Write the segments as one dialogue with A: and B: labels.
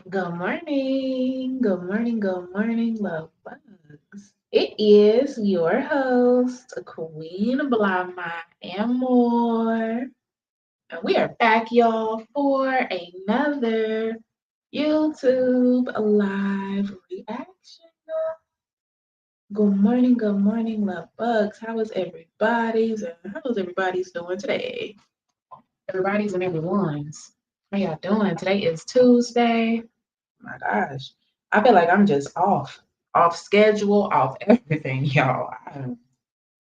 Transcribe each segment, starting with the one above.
A: Good morning, love bugs. It is your host, Queen Blama and more. And we are back, y'all, for another YouTube live reaction. Good morning, love bugs. How is everybody's doing today? Everybody's and everyone's. How y'all doing? Today is Tuesday. My gosh, I feel like I'm just off schedule, off everything, y'all. I'm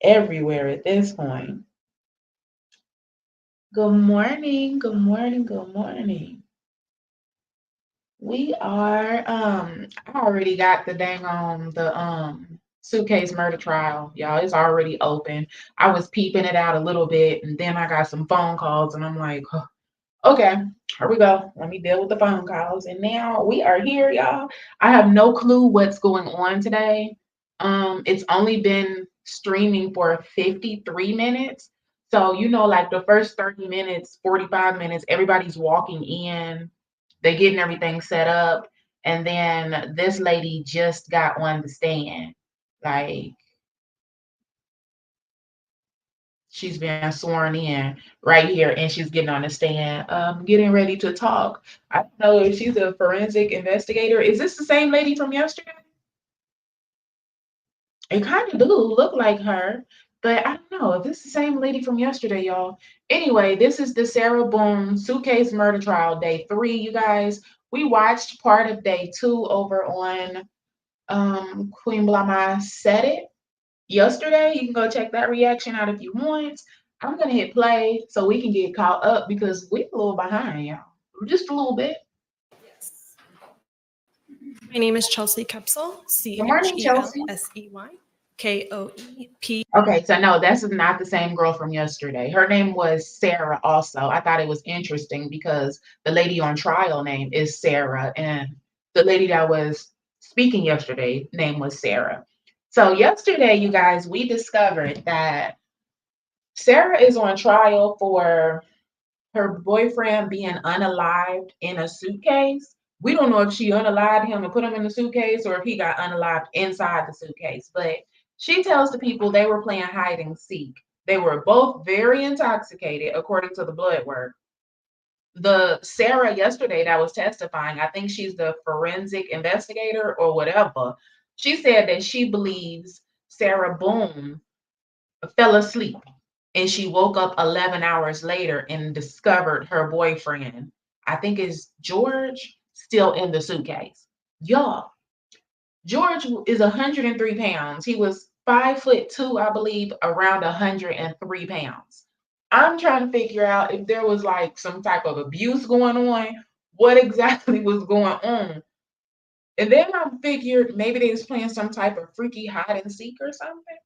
A: everywhere at this point. Good morning. We are I already got the dang on the suitcase murder trial, y'all. It's already open. I was peeping it out a little bit and then I got some phone calls and I'm like, "Huh, okay, here we go. Let me deal with the phone calls." And now we are here, y'all. I have no clue what's going on today. It's only been streaming for 53 minutes. So, like the first 30 minutes, 45 minutes, everybody's walking in, they're getting everything set up. And then this lady just got on the stand. Like, she's been sworn in right here and she's getting on the stand, getting ready to talk. I don't know if she's a forensic investigator. Is this the same lady from yesterday? It kind of do look like her, but I don't know if this is the same lady from yesterday, y'all. Anyway, this is the Sarah Boone suitcase murder trial, day 3, you guys. We watched part of day 2 over on Queen Blama Said It yesterday. You can go check that reaction out if you want. I'm gonna hit play so we can get caught up because we're a little behind, y'all. Just a little bit.
B: Yes. My name is Chelsea Kepsel,
A: Good morning, Chelsea.
B: ChelseY, Koep.
A: Okay, so no, that's not the same girl from yesterday. Her name was Sarah also. I thought it was interesting because the lady on trial name is Sarah, and the lady that was speaking yesterday name was Sarah. So yesterday, you guys, we discovered that Sarah is on trial for her boyfriend being unalived in a suitcase. We don't know if she unalived him and put him in the suitcase or if he got unalived inside the suitcase. But she tells the people they were playing hide and seek. They were both very intoxicated, according to the blood work. The Sarah yesterday that was testifying, I think she's the forensic investigator or whatever. She said that she believes Sarah Boone fell asleep and she woke up 11 hours later and discovered her boyfriend, I think is George, still in the suitcase. Y'all, George is 103 pounds. He was 5'2", I believe, around 103 pounds. I'm trying to figure out if there was like some type of abuse going on, what exactly was going on. And then I figured maybe they was playing some type of freaky hide and seek or something.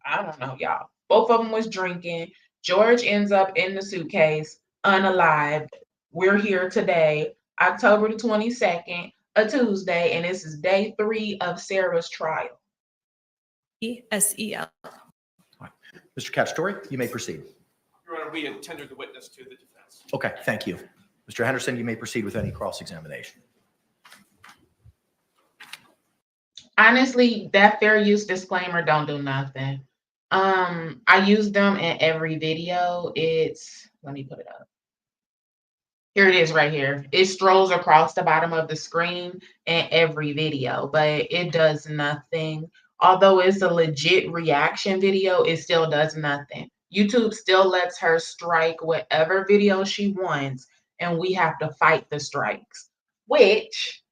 A: I don't know, y'all. Both of them was drinking. George ends up in the suitcase, unalived. We're here today, October the 22nd, a Tuesday, and this is day 3 of Sarah's trial.
B: SEL.
C: All right. Mr. Capstory, you may proceed.
D: Your Honor, we had tendered the witness to the defense.
C: Okay, thank you. Mr. Henderson, you may proceed with any cross-examination.
A: Honestly, that fair use disclaimer don't do nothing. I use them in every video. Let me put it up. Here it is right here. It strolls across the bottom of the screen in every video, but it does nothing. Although it's a legit reaction video, it still does nothing. YouTube still lets her strike whatever video she wants, and we have to fight the strikes, which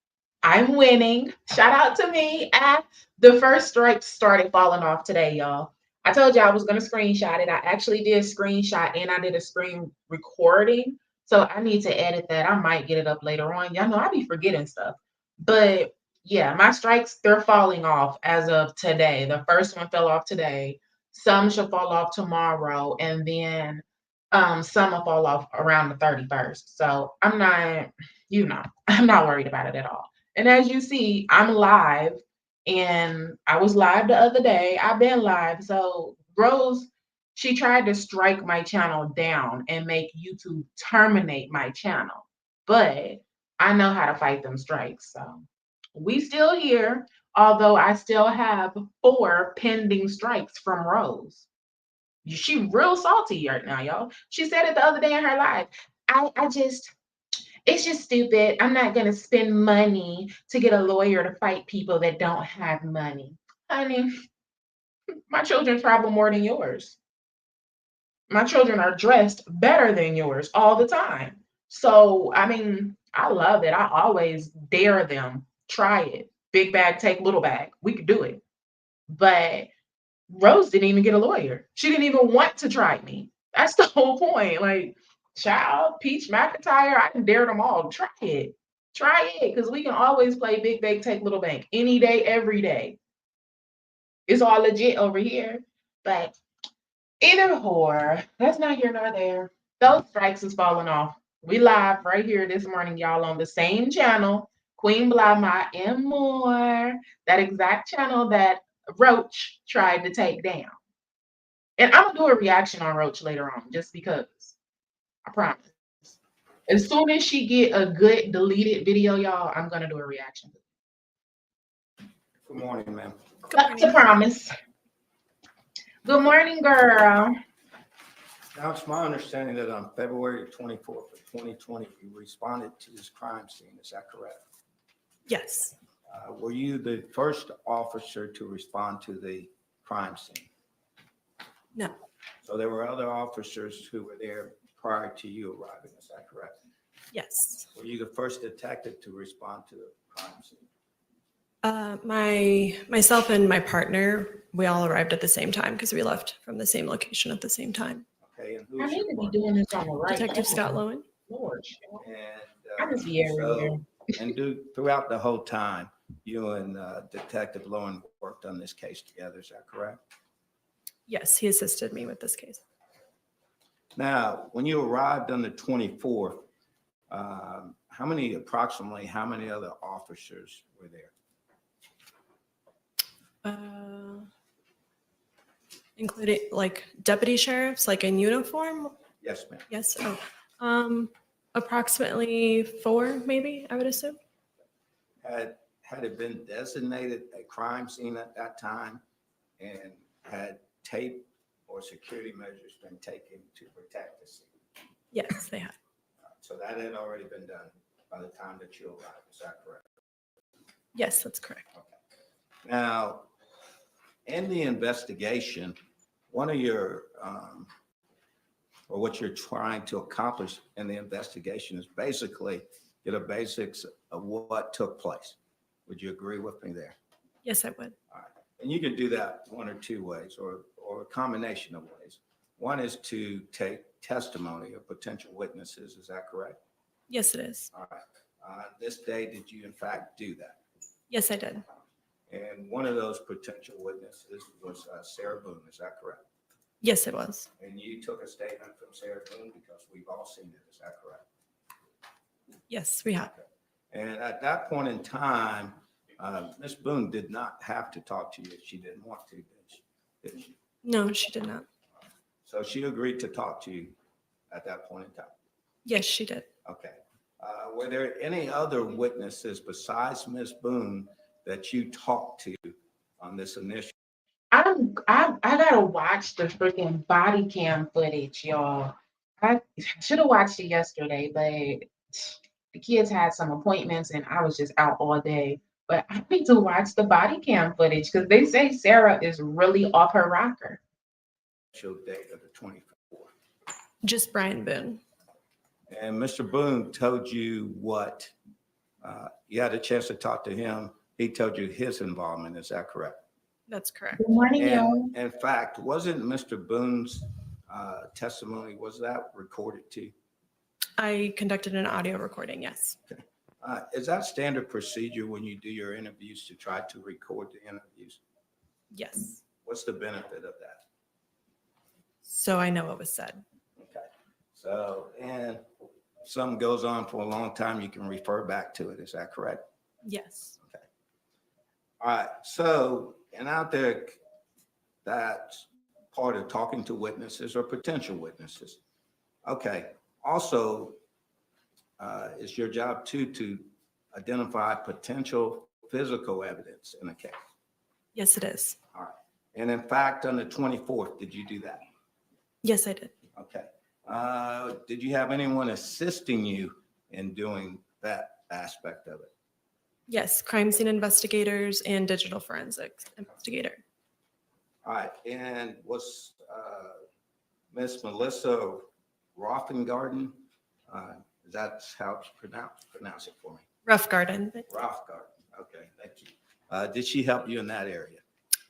A: I'm winning. Shout out to me. The first strike started falling off today, y'all. I told you I was going to screenshot it. I actually did screenshot and I did a screen recording. So I need to edit that. I might get it up later on. Y'all know I be forgetting stuff. But yeah, my strikes, they're falling off as of today. The first one fell off today. Some should fall off tomorrow. And then some will fall off around the 31st. So I'm not, I'm not worried about it at all. And as you see, I'm live and I was live the other day. I've been live. So Rose, she tried to strike my channel down and make YouTube terminate my channel. But I know how to fight them strikes. So we still here, although I still have 4 pending strikes from Rose. She real salty right now, y'all. She said it the other day in her live. I just, it's just stupid. I'm not gonna spend money to get a lawyer to fight people that don't have money. Honey, my children travel more than yours. My children are dressed better than yours all the time. So, I mean, I love it. I always dare them. Try it. Big bag, take little bag. We could do it. But Rose didn't even get a lawyer. She didn't even want to try me. That's the whole point. Like, child, Peach McIntyre, I can dare them all. Try it. Try it. Because we can always play big bag, take little bank any day, every day. It's all legit over here. But either or, that's not here nor there. Those strikes is falling off. We live right here this morning, y'all, on the same channel, Queen Blama and more. That exact channel that Roach tried to take down. And I'm gonna do a reaction on Roach later on, just because. I promise. As soon as she get a good deleted video, y'all, I'm gonna do a reaction.
E: Good morning, ma'am.
A: That's a promise. Good morning, girl.
E: Now, it's my understanding that on February 24th of 2020, you responded to this crime scene. Is that correct?
B: Yes.
E: Were you the first officer to respond to the crime scene?
B: No.
E: So there were other officers who were there prior to you arriving. Is that correct?
B: Yes.
E: Were you the first detective to respond to the crime scene?
B: Myself and my partner, we all arrived at the same time because we left from the same location at the same time.
E: Okay, and who
A: I
E: is
A: need
E: your
A: to be
E: partner?
A: doing this on the right.
B: Detective Scott Lowen.
A: Lord,
E: And
A: I just be everywhere.
E: throughout the whole time, you and Detective Lowen worked on this case together. Is that correct?
B: Yes, he assisted me with this case.
E: Now, when you arrived on the 24th, approximately how many other officers were there?
B: Including like deputy sheriffs, like in uniform.
E: Yes, ma'am.
B: Yes. Oh, approximately 4, maybe, I would assume.
E: Had it been designated a crime scene at that time, and had tape or security measures been taken to protect the scene?
B: Yes, they had.
E: So that had already been done by the time that you arrived. Is that correct?
B: Yes, that's correct.
E: Okay. Now, in the investigation, one of your, or what you're trying to accomplish in the investigation is basically get a basics of what took place. Would you agree with me there?
B: Yes, I would.
E: All right. And you can do that one or two ways, or a combination of ways. One is to take testimony of potential witnesses. Is that correct?
B: Yes, it is.
E: All right. This day, did you in fact do that?
B: Yes, I did.
E: And one of those potential witnesses was Sarah Boone. Is that correct?
B: Yes, it was.
E: And you took a statement from Sarah Boone, because we've all seen it. Is that correct?
B: Yes, we have.
E: And at that point in time, Ms. Boone did not have to talk to you if she didn't want to, did she?
B: No, she did not.
E: So she agreed to talk to you at that point in time?
B: Yes, she did.
E: Okay. Were there any other witnesses besides Ms. Boone that you talked to on this initial?
A: I gotta watch the freaking body cam footage, y'all. I should have watched it yesterday, but the kids had some appointments and I was just out all day. But I need to watch the body cam footage because they say Sarah is really off her rocker.
E: Date of the 24th.
B: Just Brian Boone.
E: And Mr. Boone told you what? You had a chance to talk to him. He told you his involvement. Is that correct?
B: That's correct.
A: Good morning, y'all.
E: And in fact, wasn't Mr. Boone's testimony, was that recorded too?
B: I conducted an audio recording, yes.
E: Is that standard procedure when you do your interviews to try to record the interviews?
B: Yes.
E: What's the benefit of that?
B: So I know what was said.
E: Okay. So, and something goes on for a long time, you can refer back to it. Is that correct?
B: Yes.
E: Okay. All right. So, and out there, that's part of talking to witnesses or potential witnesses. Okay. Also, is your job too to identify potential physical evidence in a case?
B: Yes, it is.
E: All right. And in fact, on the 24th, did you do that?
B: Yes, I did.
E: Okay. Did you have anyone assisting you in doing that aspect of it?
B: Yes, crime scene investigators and digital forensics investigator.
E: All right. And was Miss Melissa Rothengarten, that's how it's pronounced? Pronounce it for me.
B: Rough Garden.
E: Rothengarten. Okay, thank you. Did she help you in that area?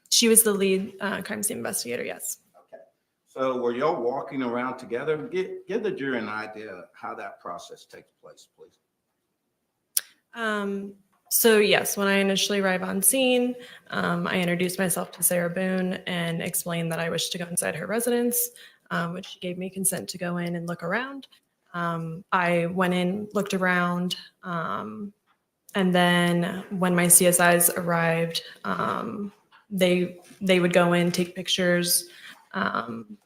B: She was the lead crime scene investigator, yes.
E: Okay. So were y'all walking around together? Give the jury an idea of how that process takes place, please.
B: So yes, when I initially arrive on scene, I introduced myself to Sarah Boone and explained that I wished to go inside her residence, which she gave me consent to go in and look around. I went in, looked around, and then when my CSIs arrived, they would go in, take pictures, and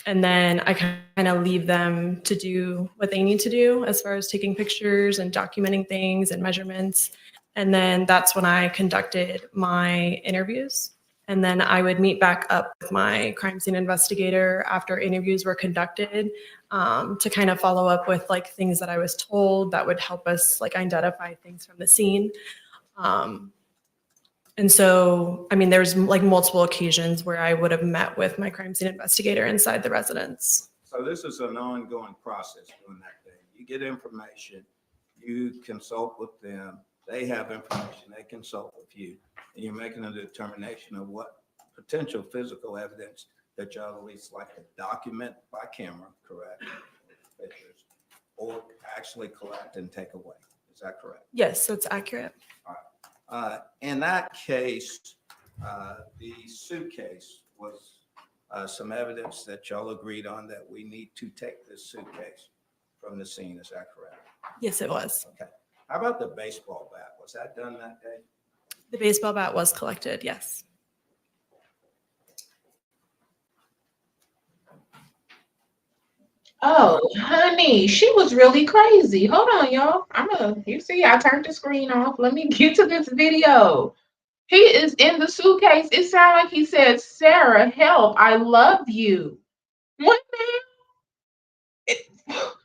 B: then I kind of leave them to do what they need to do as far as taking pictures and documenting things and measurements. And then that's when I conducted my interviews. And then I would meet back up with my crime scene investigator after interviews were conducted, to kind of follow up with like things that I was told that would help us like identify things from the scene. And so, I mean, there's like multiple occasions where I would have met with my crime scene investigator inside the residence.
E: So this is an ongoing process during that day. You get information, you consult with them, they have information, they consult with you, and you're making a determination of what potential physical evidence that y'all at least like to document by camera, correct? Pictures, or actually collect and take away. Is that correct?
B: Yes, that's accurate.
E: In that case, the suitcase was some evidence that y'all agreed on that we need to take this suitcase from the scene. Is that correct?
B: Yes, it was.
E: Okay. How about the baseball bat? Was that done that day?
B: The baseball bat was collected, yes.
A: Oh, honey, she was really crazy. Hold on, y'all. You see, I turned the screen off. Let me get to this video. He is in the suitcase. It sounded like he said, Sarah, help, I love you. What the hell?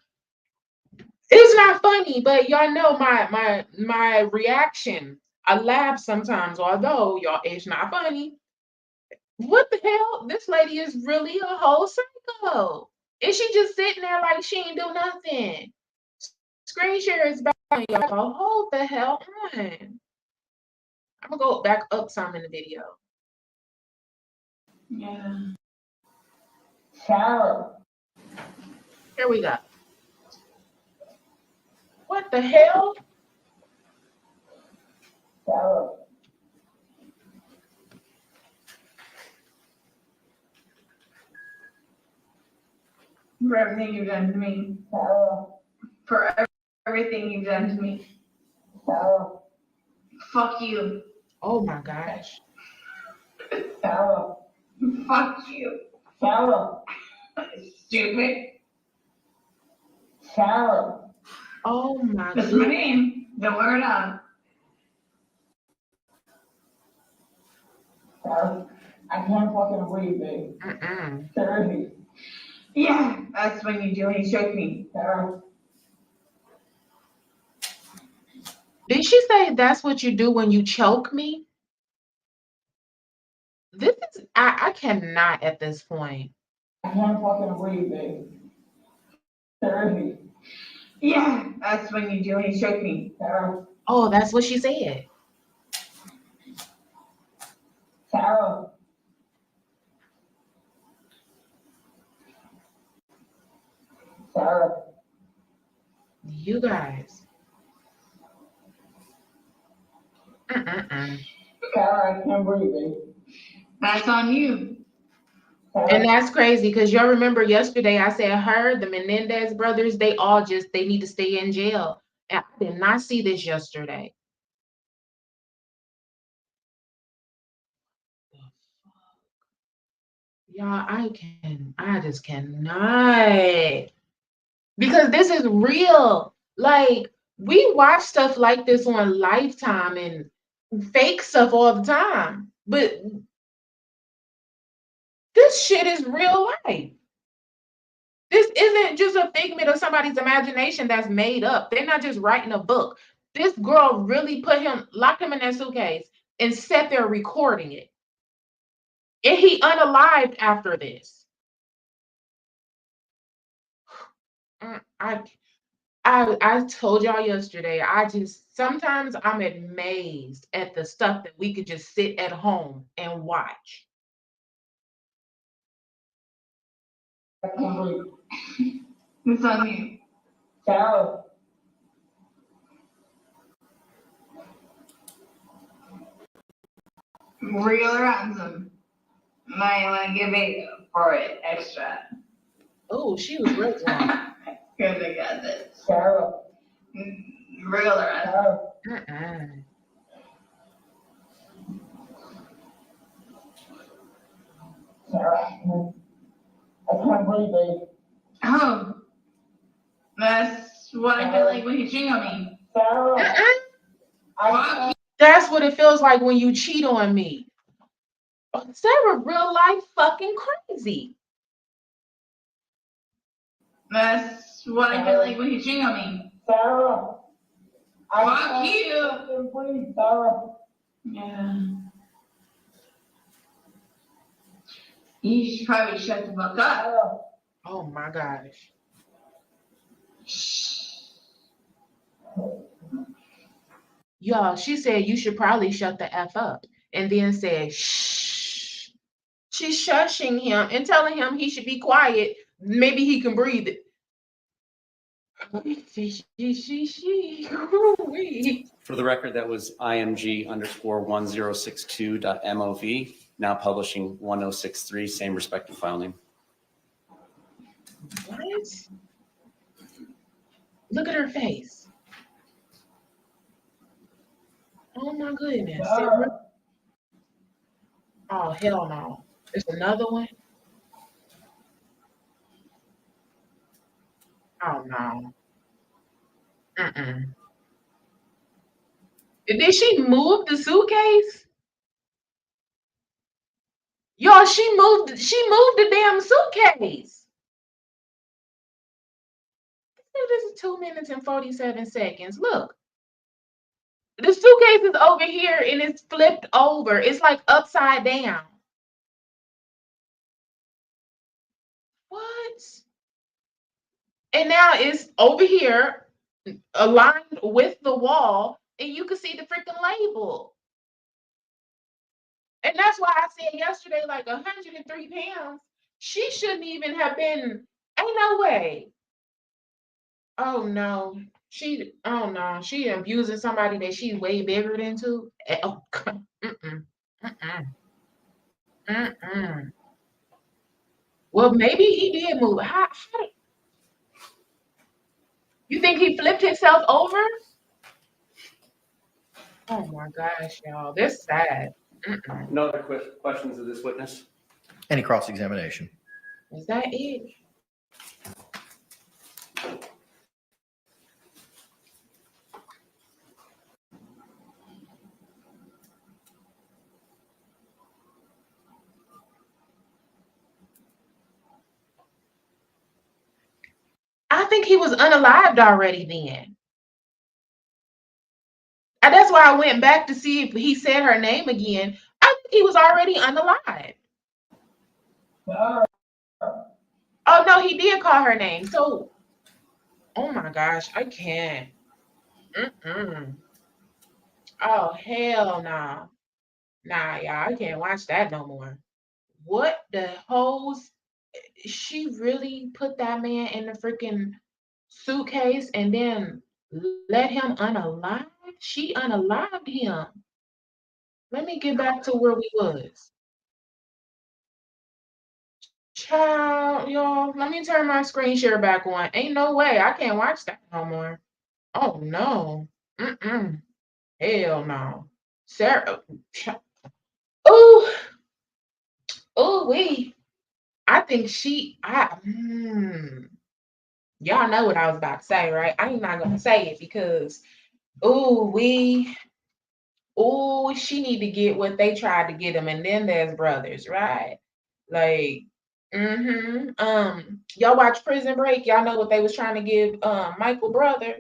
A: It's not funny, but y'all know my reaction. I laugh sometimes, although y'all, it's not funny. What the hell? This lady is really a whole psycho. Is she just sitting there like she ain't do nothing? Screen share is back on, y'all. Hold the hell on. I'm gonna go back up some in the video. Yeah. Sarah. Here we go. What the hell? Sarah. For everything you've done to me. Sarah. For everything you've done to me. Sarah. Fuck you. Oh my gosh. Sarah. Fuck you. Sarah. Stupid. Sarah. Oh my god. That's my name. Don't wear it on. Sarah. I can't fucking breathe, babe. Sarah. Yeah, that's when you do when you choke me. Sarah. Did she say that's what you do when you choke me? This is, I cannot at this point. I can't fucking breathe, babe. Sarah. Yeah, that's when you do when you choke me. Sarah. Oh, that's what she said. Sarah. Sarah. You guys. Sarah, I can't breathe, babe. That's on you. Sarah. And that's crazy because y'all remember yesterday I said her, the Menendez brothers, they need to stay in jail. And I did not see this yesterday. Y'all, I just cannot. Because this is real. Like, we watch stuff like this on Lifetime and fake stuff all the time. But this shit is real life. This isn't just a figment of somebody's imagination that's made up. They're not just writing a book. This girl really locked him in that suitcase and sat there recording it. And he unalived after this. I told y'all yesterday, sometimes I'm amazed at the stuff that we could just sit at home and watch.
F: It's on you.
G: Sarah.
F: Real or handsome? Might want to give it for it extra.
A: Oh, she was real drunk.
F: Because I got this.
G: Sarah.
F: Real or handsome?
G: Sarah. Sarah. I can't breathe, babe.
F: Oh. That's what I feel like when you cheat on me.
G: Sarah. I
A: That's what it feels like when you cheat on me. Sarah, real life fucking crazy.
F: That's what I feel like when you cheat on me.
G: Sarah.
F: Fuck you.
G: can't breathe, Sarah.
F: Yeah. You should probably shut the fuck up.
G: Sarah.
A: Oh my gosh. Y'all, she said you should probably shut the F up. And then said, shh. She's shushing him and telling him he should be quiet. Maybe he can breathe.
H: For the record, that was IMG_1062.MOV, now publishing 1063, same respective file name.
A: What? Look at her face. Oh my goodness.
G: Sarah.
A: Oh, hell no. There's another one? Oh no. Did she move the suitcase? Y'all, she moved the damn suitcase. This is 2 minutes and 47 seconds. Look. The suitcase is over here and it's flipped over. It's like upside down. What? And now it's over here, aligned with the wall, and you can see the freaking label. And that's why I said yesterday, like 103 pounds, she shouldn't even have been, ain't no way. Oh no, she abusing somebody that she's way bigger than too. Oh, Well, maybe he did move. You think he flipped himself over? Oh my gosh, y'all, that's sad.
H: No other questions of this witness?
C: Any cross-examination?
A: Is that it? I think he was unalived already then. And that's why I went back to see if he said her name again. I think he was already unalived.
G: Sarah.
A: Oh no, he did call her name. So, oh my gosh, I can't. Oh hell no. Nah, y'all, I can't watch that no more. What the hoes? She really put that man in the freaking suitcase and then let him unalive? She unalived him. Let me get back to where we was. Child, y'all, let me turn my screen share back on. Ain't no way. I can't watch that no more. Oh no. Hell no. Sarah. Oh, oh, wait. I think Y'all know what I was about to say, right? I'm not gonna say it because she need to get what they tried to get him, and then there's brothers, right? Like, y'all watch Prison Break, y'all know what they was trying to give Michael brother.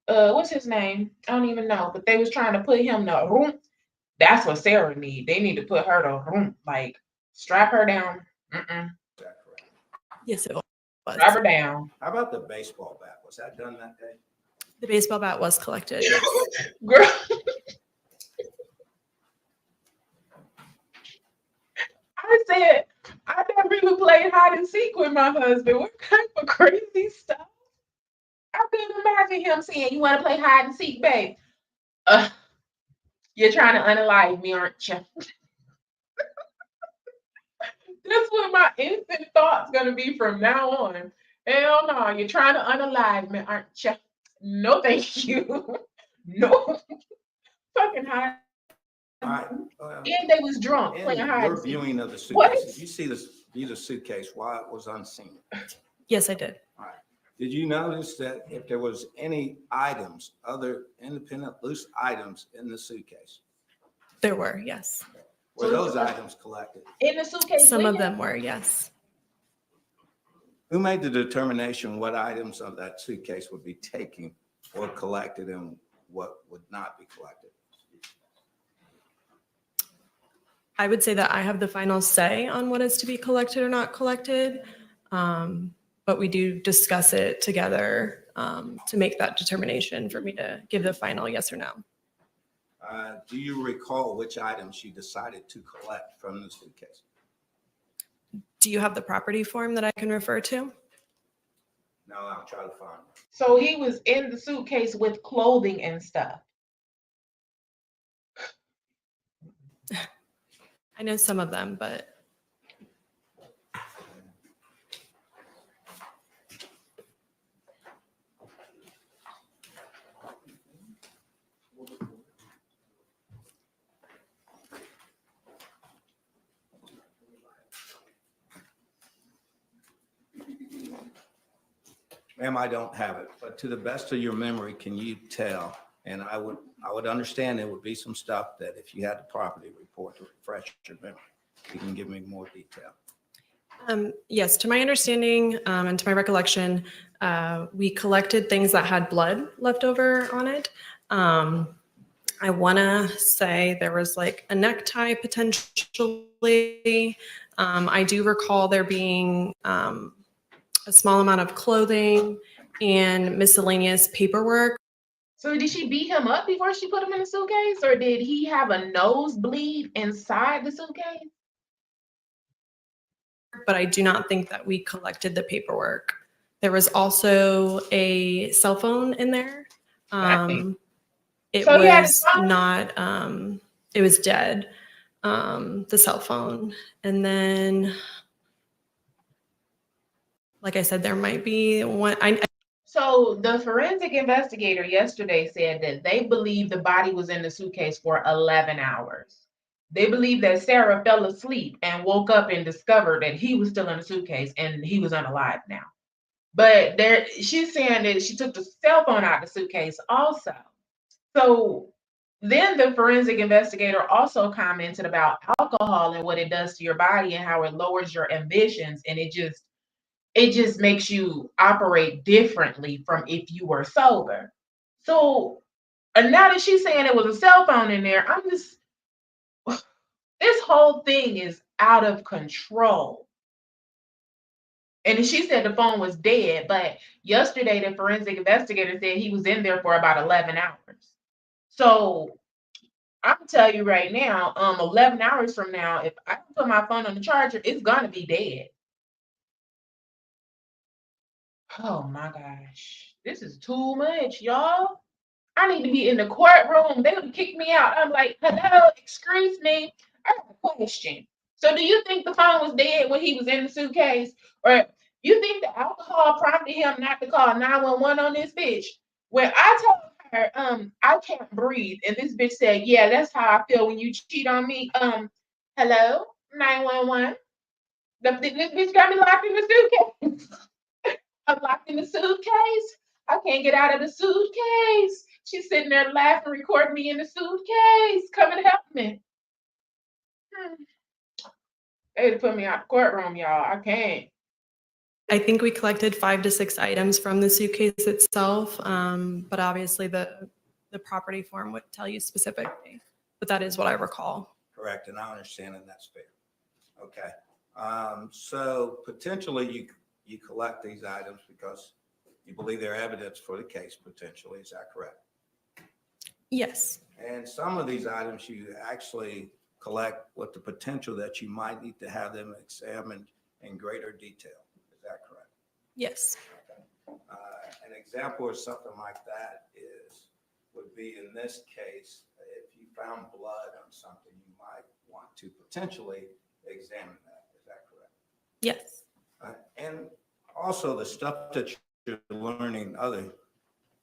A: What's his name? I don't even know, but they was trying to put him the room. That's what Sarah need. They need to put her the room, like strap her down.
E: Is that correct?
B: Yes, it was.
A: Strap her down.
E: How about the baseball bat? Was that done that day?
B: The baseball bat was collected. Yes.
A: Girl. I said, I never even played hide and seek with my husband. What kind of crazy stuff? I couldn't imagine him saying, "You want to play hide and seek, babe? You're trying to unalive me, aren't you?" That's what my instant thought's gonna be from now on. Hell no, you're trying to unalive me, aren't you? No, thank you. No, fucking hide.
E: All right.
A: And they was drunk playing
E: In
A: hide
E: your
A: and seek.
E: viewing of the suitcase,
A: What?
E: did you see the suitcase while it was unseen?
B: Yes, I did.
E: All right. Did you notice that if there was any items, other independent loose items in the suitcase?
B: There were, yes.
E: Were those items collected?
A: In the suitcase.
B: Some
A: with
B: of
A: him?
B: them were, yes.
E: Who made the determination what items of that suitcase would be taken or collected and what would not be collected?
B: I would say that I have the final say on what is to be collected or not collected, but we do discuss it together to make that determination for me to give the final yes or no.
E: Do you recall which items you decided to collect from the suitcase?
B: Do you have the property form that I can refer to?
E: No, I'll try to find it.
A: So he was in the suitcase with clothing and stuff.
B: I know some of them, but
E: Ma'am, I don't have it, but to the best of your memory, can you tell? And I would understand there would be some stuff that if you had the property report to refresh your memory, you can give me more detail.
B: yes, to my understanding and to my recollection, we collected things that had blood left over on it. I want to say there was like a necktie potentially. I do recall there being a small amount of clothing and miscellaneous paperwork.
A: So did she beat him up before she put him in the suitcase, or did he have a nosebleed inside the suitcase?
B: But I do not think that we collected the paperwork. There was also a cell phone in there. It
A: So he had
B: was
A: his phone?
B: not, it was dead, the cell phone. And then, like I said, there might be one.
A: So the forensic investigator yesterday said that they believe the body was in the suitcase for 11 hours. They believe that Sarah fell asleep and woke up and discovered that he was still in the suitcase and he was unalive now. But she's saying that she took the cell phone out of the suitcase also. So then the forensic investigator also commented about alcohol and what it does to your body and how it lowers your ambitions, and it just makes you operate differently from if you were sober. So now that she's saying it was a cell phone in there, this whole thing is out of control. And she said the phone was dead, but yesterday the forensic investigator said he was in there for about 11 hours. So I'm gonna tell you right now, 11 hours from now, if I don't put my phone on the charger, it's gonna be dead. Oh my gosh, this is too much, y'all. I need to be in the courtroom. They would kick me out. I'm like, hello, excuse me. I have a question. So do you think the phone was dead when he was in the suitcase? Or you think the alcohol prompted him not to call 911 on this bitch? When I told her, I can't breathe, and this bitch said, yeah, that's how I feel when you cheat on me. Hello, 911. This bitch got me locked in the suitcase. I'm locked in the suitcase. I can't get out of the suitcase. She's sitting there laughing, recording me in the suitcase. Come and help me. They had to put me out the courtroom, y'all. I can't.
B: I think we collected 5 to 6 items from the suitcase itself, but obviously the property form would tell you specifically. But that is what I recall.
E: Correct, and I understand, and that's fair. Okay, so potentially you collect these items because you believe they're evidence for the case potentially, is that correct?
B: Yes.
E: And some of these items you actually collect with the potential that you might need to have them examined in greater detail, is that correct?
B: Yes.
E: An example of something like that would be in this case, if you found blood on something, you might want to potentially examine that. Is that correct?
B: Yes.
E: And also the stuff that you're learning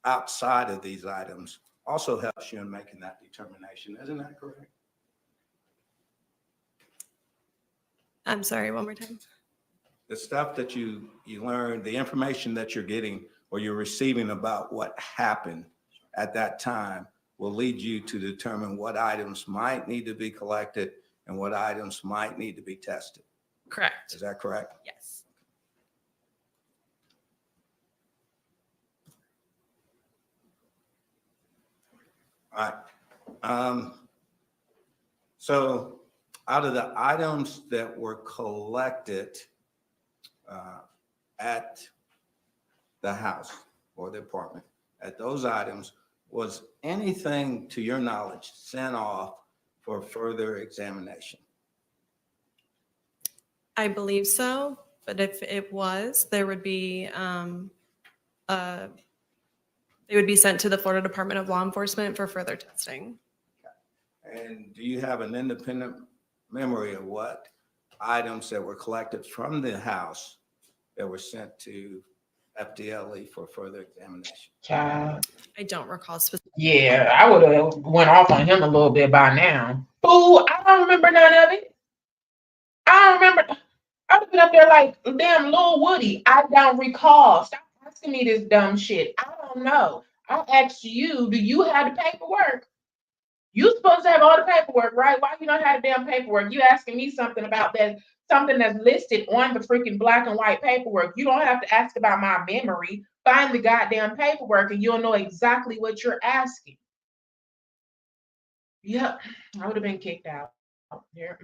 E: outside of these items also helps you in making that determination. Isn't that correct?
B: I'm sorry, one more time.
E: The stuff that you learn, the information that you're getting or you're receiving about what happened at that time will lead you to determine what items might need to be collected and what items might need to be tested.
B: Correct.
E: Is that correct?
B: Yes.
E: All right. So out of the items that were collected at the house or the apartment, at those items, was anything to your knowledge sent off for further examination?
B: I believe so, but if it was, there would be they would be sent to the Florida Department of Law Enforcement for further testing.
E: And do you have an independent memory of what items that were collected from the house that were sent to FDLE for further examination?
A: Child.
B: I don't recall specifically.
A: Yeah, I would have went off on him a little bit by now. Fool, I don't remember none of it. I don't remember. I would have been up there like damn Lil Woody. I don't recall. Stop asking me this dumb shit. I don't know. I asked you, do you have the paperwork? You supposed to have all the paperwork, right? Why you don't have the damn paperwork? You asking me something about that, something that's listed on the freaking black and white paperwork. You don't have to ask about my memory. Find the goddamn paperwork and you'll know exactly what you're asking. Yep, I would have been kicked out. Here,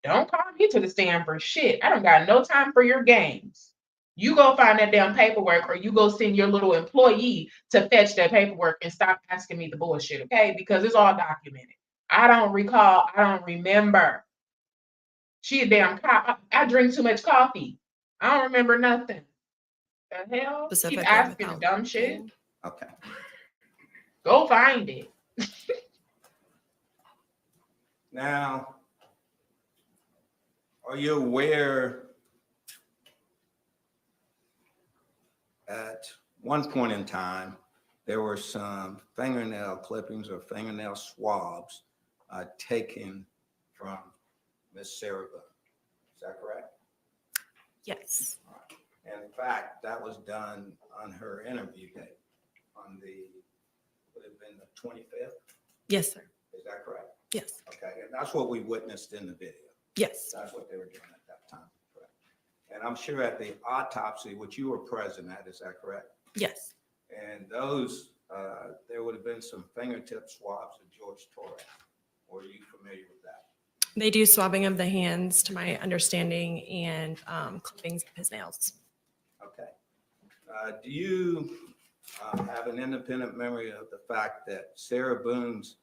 A: don't call me to the stand for shit. I don't got no time for your games. You go find that damn paperwork or you go send your little employee to fetch that paperwork and stop asking me the bullshit, okay? Because it's all documented. I don't recall. I don't remember. She a damn cop. I drink too much coffee. I don't remember nothing. The hell?
B: Specifically
A: Keep asking
B: without
A: dumb shit.
B: looking.
E: Okay.
A: Go find it.
E: Now, are you aware at one point in time, there were some fingernail clippings or fingernail swabs taken from Miss Sarah Boone? Is that correct?
B: Yes.
E: And in fact, that was done on her interview date on would have been the 25th?
B: Yes, sir.
E: Is that correct?
B: Yes.
E: Okay, and that's what we witnessed in the video.
B: Yes.
E: That's what they were doing at that time, correct? And I'm sure at the autopsy, which you were present at, is that correct?
B: Yes.
E: And those, there would have been some fingertip swabs of George Torres. Were you familiar with that?
B: They do swabbing of the hands, to my understanding, and clippings of his nails.
E: Okay. Do you have an independent memory of the fact that Sarah Boone's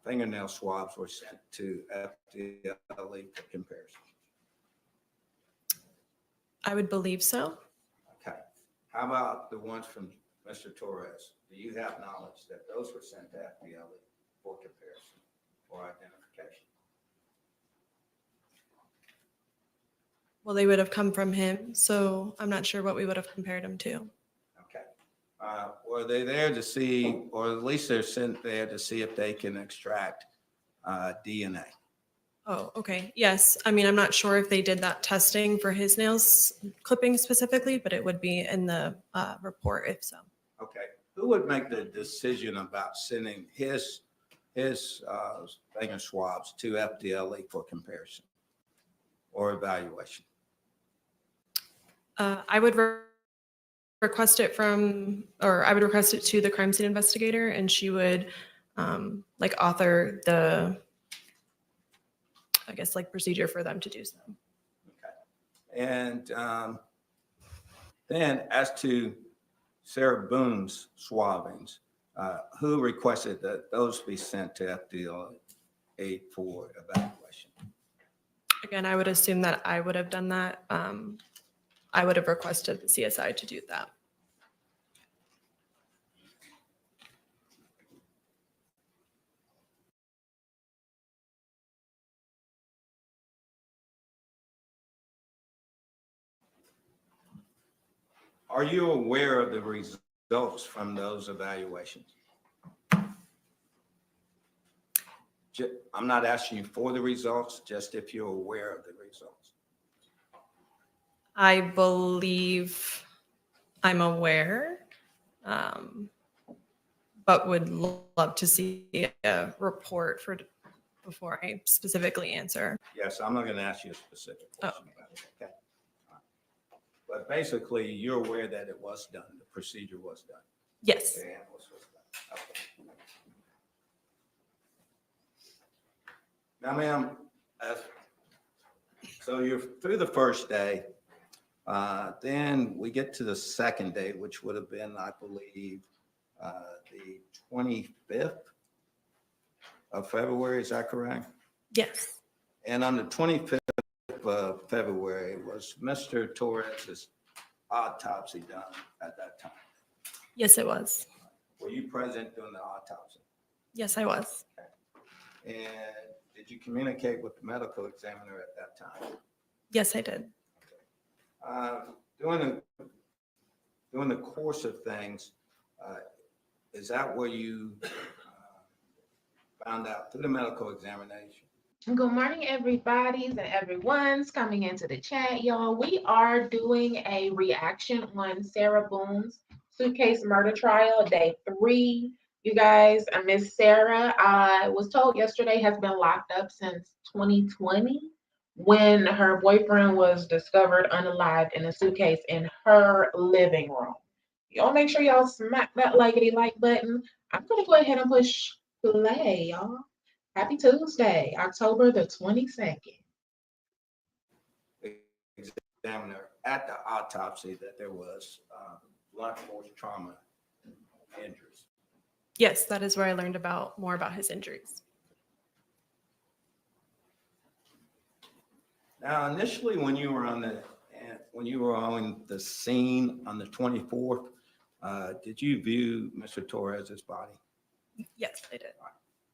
E: fingernail swabs were sent to FDLE for comparison?
B: I would believe so.
E: Okay. How about the ones from Mr. Torres? Do you have knowledge that those were sent to FDLE for comparison or identification?
B: Well, they would have come from him, so I'm not sure what we would have compared him to.
E: Okay. Were they there to see, or at least they're sent there to see if they can extract DNA?
B: Oh, okay. Yes. I mean, I'm not sure if they did that testing for his nails clipping specifically, but it would be in the report if so.
E: Okay, who would make the decision about sending his finger swabs to FDLE for comparison or evaluation?
B: I would request it I would request it to the crime scene investigator, and she would like author the, I guess, like procedure for them to do so.
E: Okay. And then as to Sarah Boone's swabbings, who requested that those be sent to FDLE for evaluation?
B: Again, I would assume that I would have done that. I would have requested the CSI to do that.
E: Are you aware of the results from those evaluations? I'm not asking you for the results, just if you're aware of the results.
B: I believe I'm aware, but would love to see a report before I specifically answer.
E: Yes, I'm not going to ask you a specific question about it, okay? All right. But basically, you're aware that it was done, the procedure was done.
B: Yes.
E: The analysis was done. Okay. Now, ma'am, so you're through the first day. Then we get to the second day, which would have been, I believe, the 25th of February. Is that correct?
B: Yes.
E: And on the 25th of February was Mr. Torres's autopsy done at that time?
B: Yes, it was.
E: Were you present during the autopsy?
B: Yes, I was.
E: And did you communicate with the medical examiner at that time?
B: Yes, I did.
E: During the course of things, is that where you found out through the medical examination?
A: Good morning, everybody's and everyone's coming into the chat, y'all. We are doing a reaction on Sarah Boone's Suitcase murder trial, day 3. You guys, Miss Sarah, I was told yesterday, has been locked up since 2020 when her boyfriend was discovered unalived in a suitcase in her living room. Y'all make sure y'all smack that like button. I'm gonna go ahead and push play, y'all. Happy Tuesday, October the 22nd.
E: Examiner at the autopsy that there was blunt force trauma injuries.
B: Yes, that is where I learned more about his injuries.
E: Now, initially, when you were on the scene on the 24th, did you view Mr. Torres's body?
B: Yes, I did.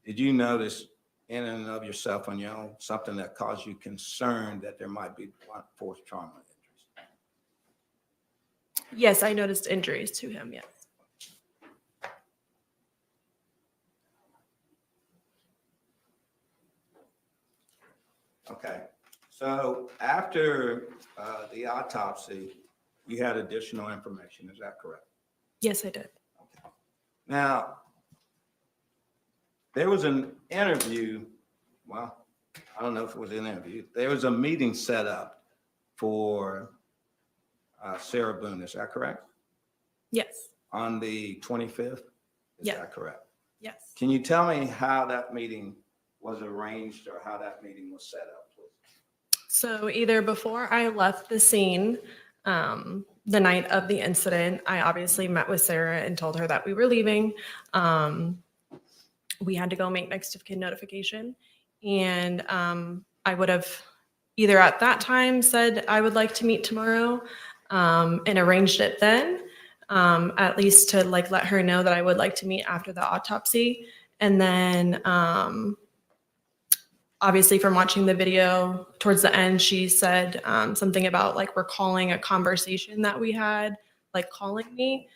E: Did you notice in and of yourself on your own something that caused you concern that there might be blunt force trauma injuries?
B: Yes, I noticed injuries to him. Yes.
E: Okay. So after the autopsy, you had additional information. Is that correct?
B: Yes, I did.
E: Okay. Now, there was an interview. Well, I don't know if it was an interview. There was a meeting set up for Sarah Boone. Is that correct?
B: Yes.
E: On the 25th? Is
B: Yeah.
E: that correct?
B: Yes.
E: Can you tell me how that meeting was arranged or how that meeting was set up, please?
B: So either before I left the scene, the night of the incident, I obviously met with Sarah and told her that we were leaving. We had to go make next of kin notification. And I would have either at that time said I would like to meet tomorrow and arranged it then, at least to like let her know that I would like to meet after the autopsy. And then obviously from watching the video towards the end, she said something about like recalling a conversation that we had, like calling me.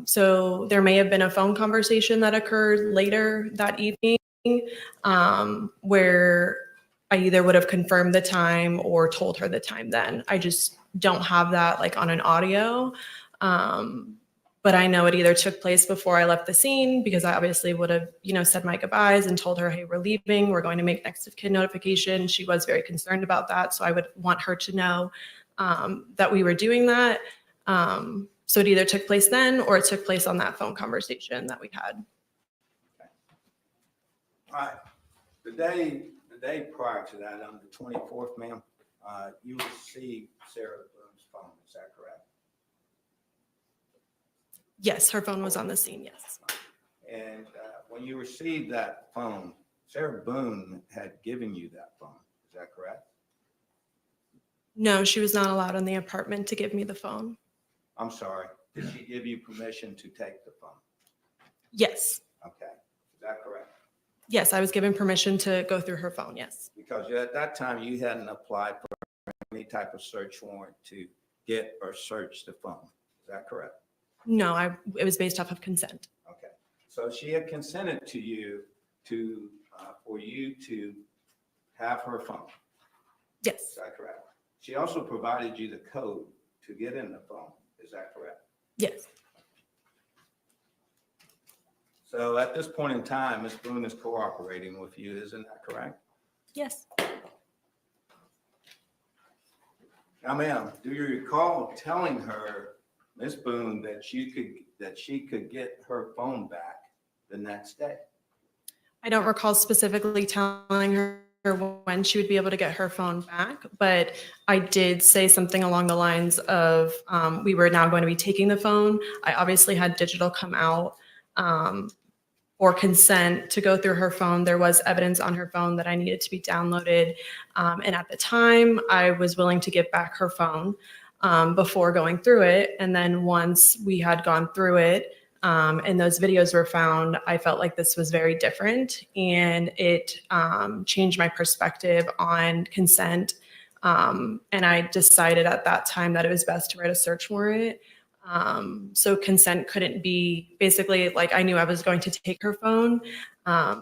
B: So there may have been a phone conversation that occurred later that evening where I either would have confirmed the time or told her the time then. I just don't have that like on an audio. But I know it either took place before I left the scene because I obviously would have, said my goodbyes and told her, hey, we're leaving. We're going to make next of kin notification. She was very concerned about that. So I would want her to know that we were doing that. So it either took place then or it took place on that phone conversation that we had.
E: All right. The day prior to that, on the 24th, ma'am, you received Sarah Boone's phone. Is that correct?
B: Yes, her phone was on the scene, yes.
E: And when you received that phone, Sarah Boone had given you that phone. Is that correct?
B: No, she was not allowed in the apartment to give me the phone.
E: I'm sorry. Did she give you permission to take the phone?
B: Yes.
E: Okay. Is that correct?
B: Yes, I was given permission to go through her phone, yes.
E: Because at that time, you hadn't applied for any type of search warrant to get or search the phone. Is that correct?
B: No, it was based off of consent.
E: Okay. So she had consented to you for you to have her phone. Is
B: Yes.
E: that correct? She also provided you the code to get in the phone. Is that correct?
B: Yes.
E: So at this point in time, Ms. Boone is cooperating with you. Isn't that correct?
B: Yes.
E: Now, ma'am, do you recall telling her, Ms. Boone, that she could get her phone back the next day?
B: I don't recall specifically telling her when she would be able to get her phone back, but I did say something along the lines of we were now going to be taking the phone. I obviously had digital come out or consent to go through her phone. There was evidence on her phone that I needed to be downloaded. And at the time, I was willing to give back her phone before going through it. And then once we had gone through it, and those videos were found, I felt like this was very different, and it changed my perspective on consent. And I decided at that time that it was best to write a search warrant. So consent couldn't be basically like I knew I was going to take her phone.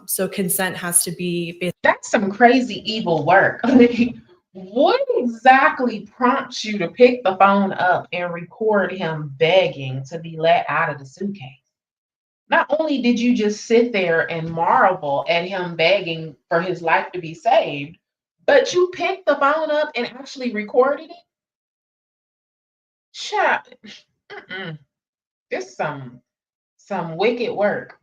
B: So consent has to be.
A: That's some crazy evil work. What exactly prompts you to pick the phone up and record him begging to be let out of the suitcase? Not only did you just sit there and marvel at him begging for his life to be saved, but you picked the phone up and actually recorded it? Child, this is some wicked work.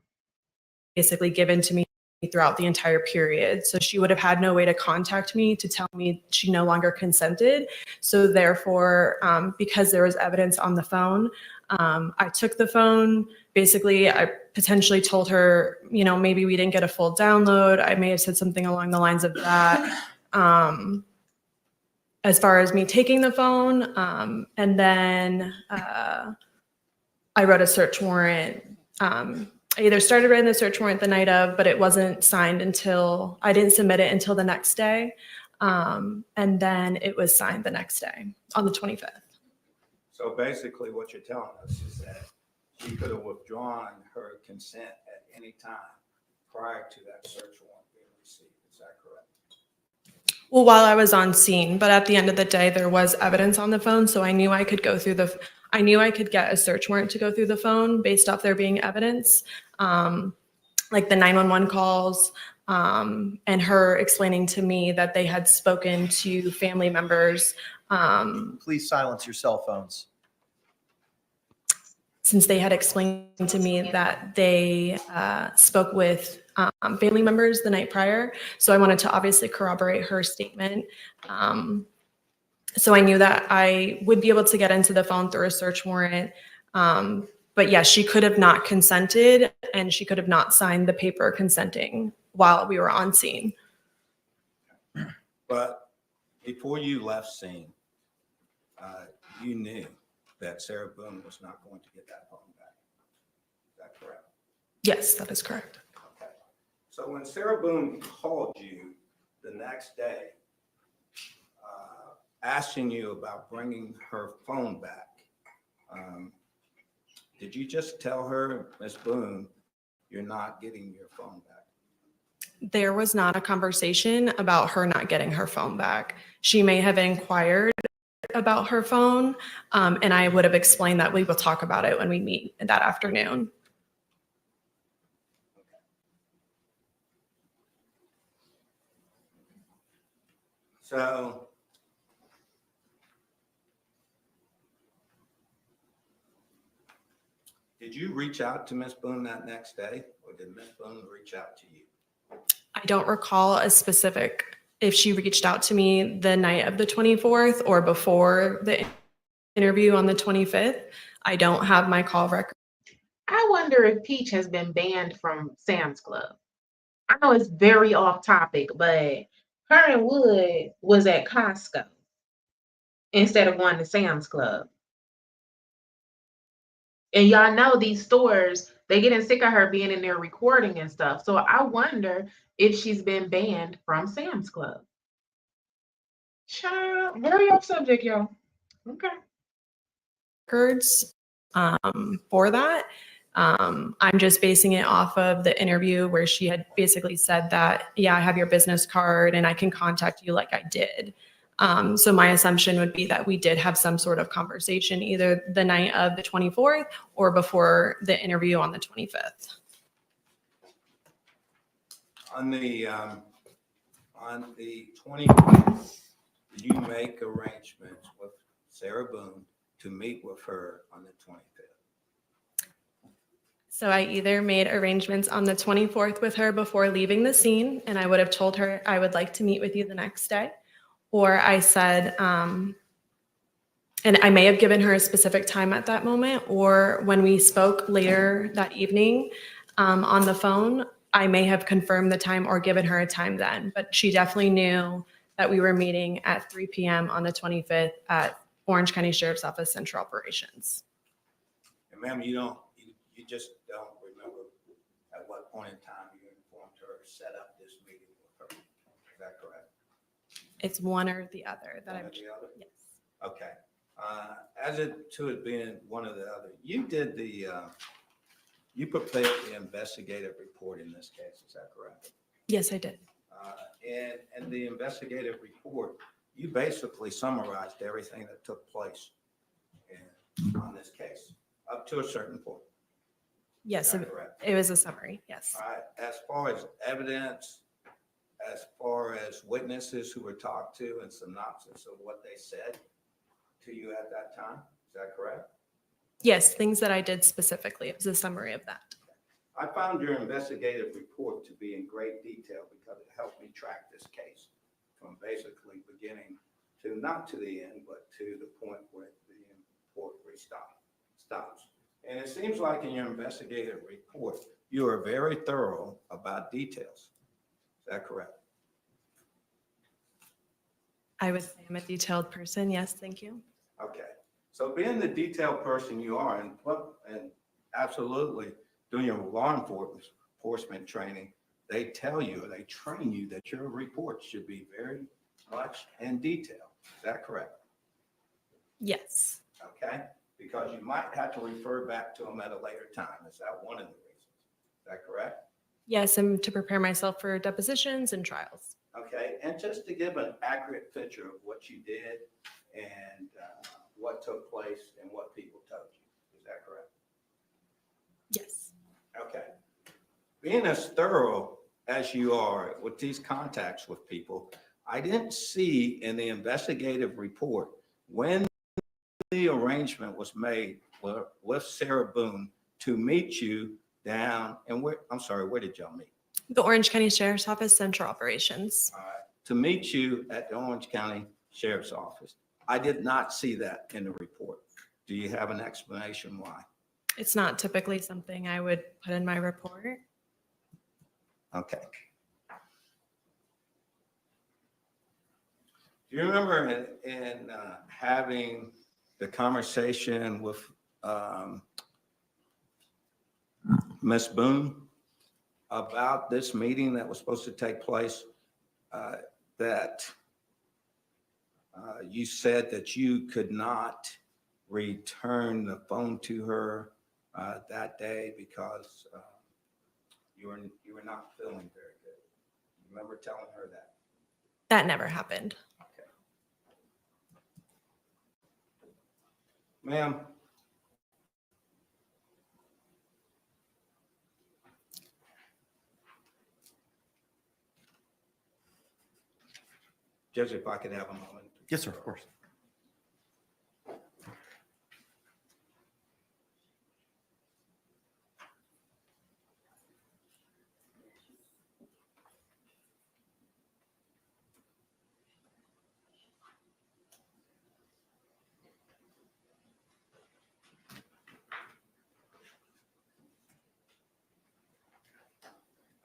B: Basically given to me throughout the entire period. So she would have had no way to contact me to tell me she no longer consented. So therefore, because there was evidence on the phone, I took the phone. Basically, I potentially told her, maybe we didn't get a full download. I may have said something along the lines of that. As far as me taking the phone, and then I wrote a search warrant. I either started writing the search warrant the night of, but it wasn't signed until I didn't submit it until the next day. And then it was signed the next day on the 25th.
E: So basically what you're telling us is that she could have withdrawn her consent at any time prior to that search warrant being received. Is that correct?
B: Well, while I was on scene, but at the end of the day, there was evidence on the phone. So I knew I could go through I knew I could get a search warrant to go through the phone based off there being evidence, like the 911 calls, and her explaining to me that they had spoken to family members.
C: Please silence your cell phones.
B: Since they had explained to me that they spoke with family members the night prior. So I wanted to obviously corroborate her statement. So I knew that I would be able to get into the phone through a search warrant. But yes, she could have not consented and she could have not signed the paper consenting while we were on scene.
E: But before you left scene, you knew that Sarah Boone was not going to get that phone back. Is that correct?
B: Yes, that is correct.
E: Okay. So when Sarah Boone called you the next day, asking you about bringing her phone back, did you just tell her, Ms. Boone, you're not getting your phone back?
B: There was not a conversation about her not getting her phone back. She may have inquired about her phone, and I would have explained that we will talk about it when we meet that afternoon.
E: So did you reach out to Ms. Boone that next day, or did Ms. Boone reach out to you?
B: I don't recall a specific, if she reached out to me the night of the 24th or before the interview on the 25th. I don't have my call record.
A: I wonder if Peach has been banned from Sam's Club. I know it's very off topic, but her and Wood was at Costco instead of going to Sam's Club. And y'all know these stores, they getting sick of her being in there recording and stuff. So I wonder if she's been banned from Sam's Club. Child, very off subject, y'all. Okay.
B: Records for that. I'm just basing it off of the interview where she had basically said that, yeah, I have your business card and I can contact you like I did. So my assumption would be that we did have some sort of conversation either the night of the 24th or before the interview on the 25th.
E: On the 20th, did you make arrangements with Sarah Boone to meet with her on the 25th?
B: So I either made arrangements on the 24th with her before leaving the scene, and I would have told her I would like to meet with you the next day. Or I said, and I may have given her a specific time at that moment, or when we spoke later that evening on the phone, I may have confirmed the time or given her a time then. But she definitely knew that we were meeting at 3 p.m. on the 25th at Orange County Sheriff's Office Central Operations.
E: And ma'am, you just don't remember at what point in time you informed her to set up this meeting with her. Is that correct?
B: It's one or the other that
E: One
B: I'm.
E: or the other?
B: Yes.
E: Okay. As it being one or the other, you did you prepared the investigative report in this case, is that correct?
B: Yes, I did.
E: And the investigative report, you basically summarized everything that took place on this case up to a certain point.
B: Yes,
E: Is that correct?
B: it was a summary. Yes.
E: All right. As far as evidence, as far as witnesses who were talked to and synopsis of what they said to you at that time, is that correct?
B: Yes, things that I did specifically. It was a summary of that.
E: I found your investigative report to be in great detail because it helped me track this case from basically beginning to not to the end, but to the point where the report stops. And it seems like in your investigative report, you are very thorough about details. Is that correct?
B: I would say I'm a detailed person. Yes, thank you.
E: Okay. So being the detailed person you are, and absolutely doing your law enforcement training, they tell you, or they train you that your reports should be very much in detail. Is that correct?
B: Yes.
E: Okay. Because you might have to refer back to them at a later time. Is that one of the reasons? Is that correct?
B: Yes, and to prepare myself for depositions and trials.
E: Okay. And just to give an accurate picture of what you did and what took place and what people told you. Is that correct?
B: Yes.
E: Okay. Being as thorough as you are with these contacts with people, I didn't see in the investigative report when the arrangement was made with Sarah Boone to meet you down, and where did y'all meet?
B: The Orange County Sheriff's Office Central Operations.
E: All right. To meet you at the Orange County Sheriff's Office. I did not see that in the report. Do you have an explanation why?
B: It's not typically something I would put in my report.
E: Okay. Do you remember in having the conversation with Ms. Boone about this meeting that was supposed to take place, that you said that you could not return the phone to her that day because you were not feeling very good? Remember telling her that?
B: That never happened.
E: Ma'am? Judge, if I could have a moment.
C: Yes, sir, of course.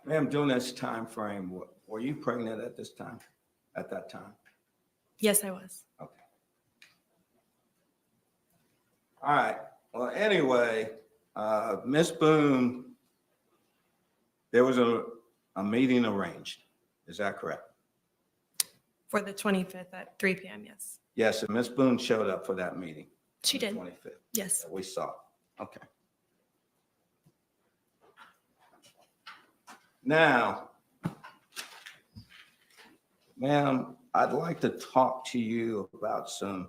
E: Ma'am, during this time frame, were you pregnant at this time, at that time?
B: Yes, I was.
E: Okay. All right. Well, anyway, Ms. Boone, there was a meeting arranged. Is that correct?
B: For the 25th at 3 p.m., yes.
E: Yes, and Ms. Boone showed up for that meeting.
B: She
E: the
B: did.
E: 25th.
B: Yes.
E: That we saw. Okay. Now, ma'am, I'd like to talk to you about some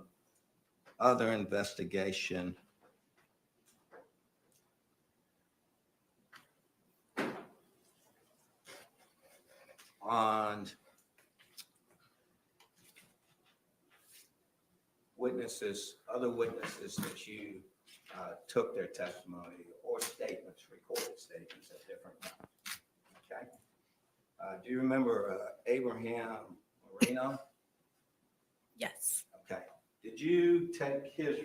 E: other investigation. On witnesses, other witnesses that you took their testimony or statements, recorded statements at different times. Okay. Do you remember Abraham Marino?
B: Yes.
E: Okay. Did you take his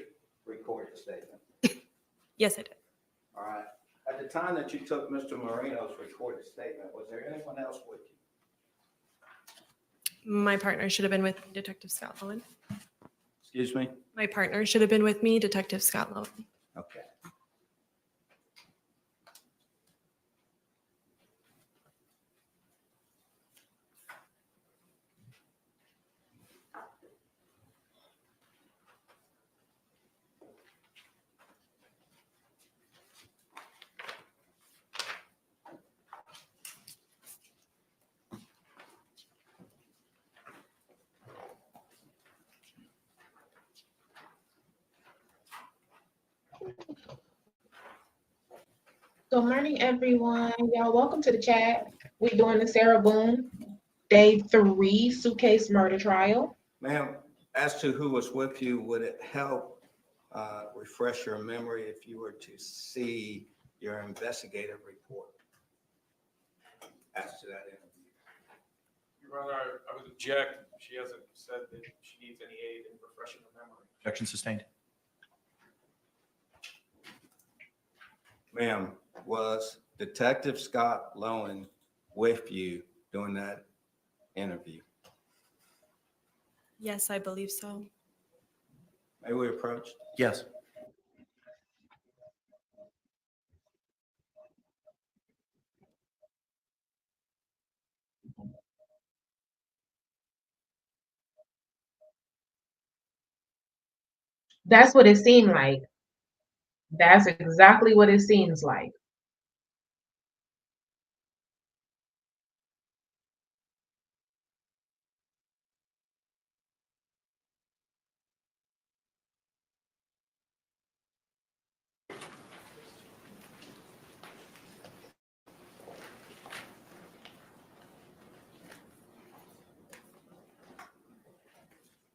E: recorded statement?
B: Yes, I did.
E: All right. At the time that you took Mr. Marino's recorded statement, was there anyone else with you?
B: My partner should have been with me, Detective Scott Lowen.
E: Excuse me?
B: My partner should have been with me, Detective Scott Lowen.
E: Okay.
A: Good morning, everyone. Y'all, welcome to the chat. We're doing the Sarah Boone Day 3 Suitcase murder trial.
E: Ma'am, as to who was with you, would it help refresh your memory if you were to see your investigative report as to that interview?
D: Your Honor, I would object. She hasn't said that she needs any aid in refreshing her memory.
C: Objection sustained.
E: Ma'am, was Detective Scott Lowen with you during that interview?
B: Yes, I believe so.
E: May we approach?
C: Yes.
A: That's what it seemed like. That's exactly what it seems like.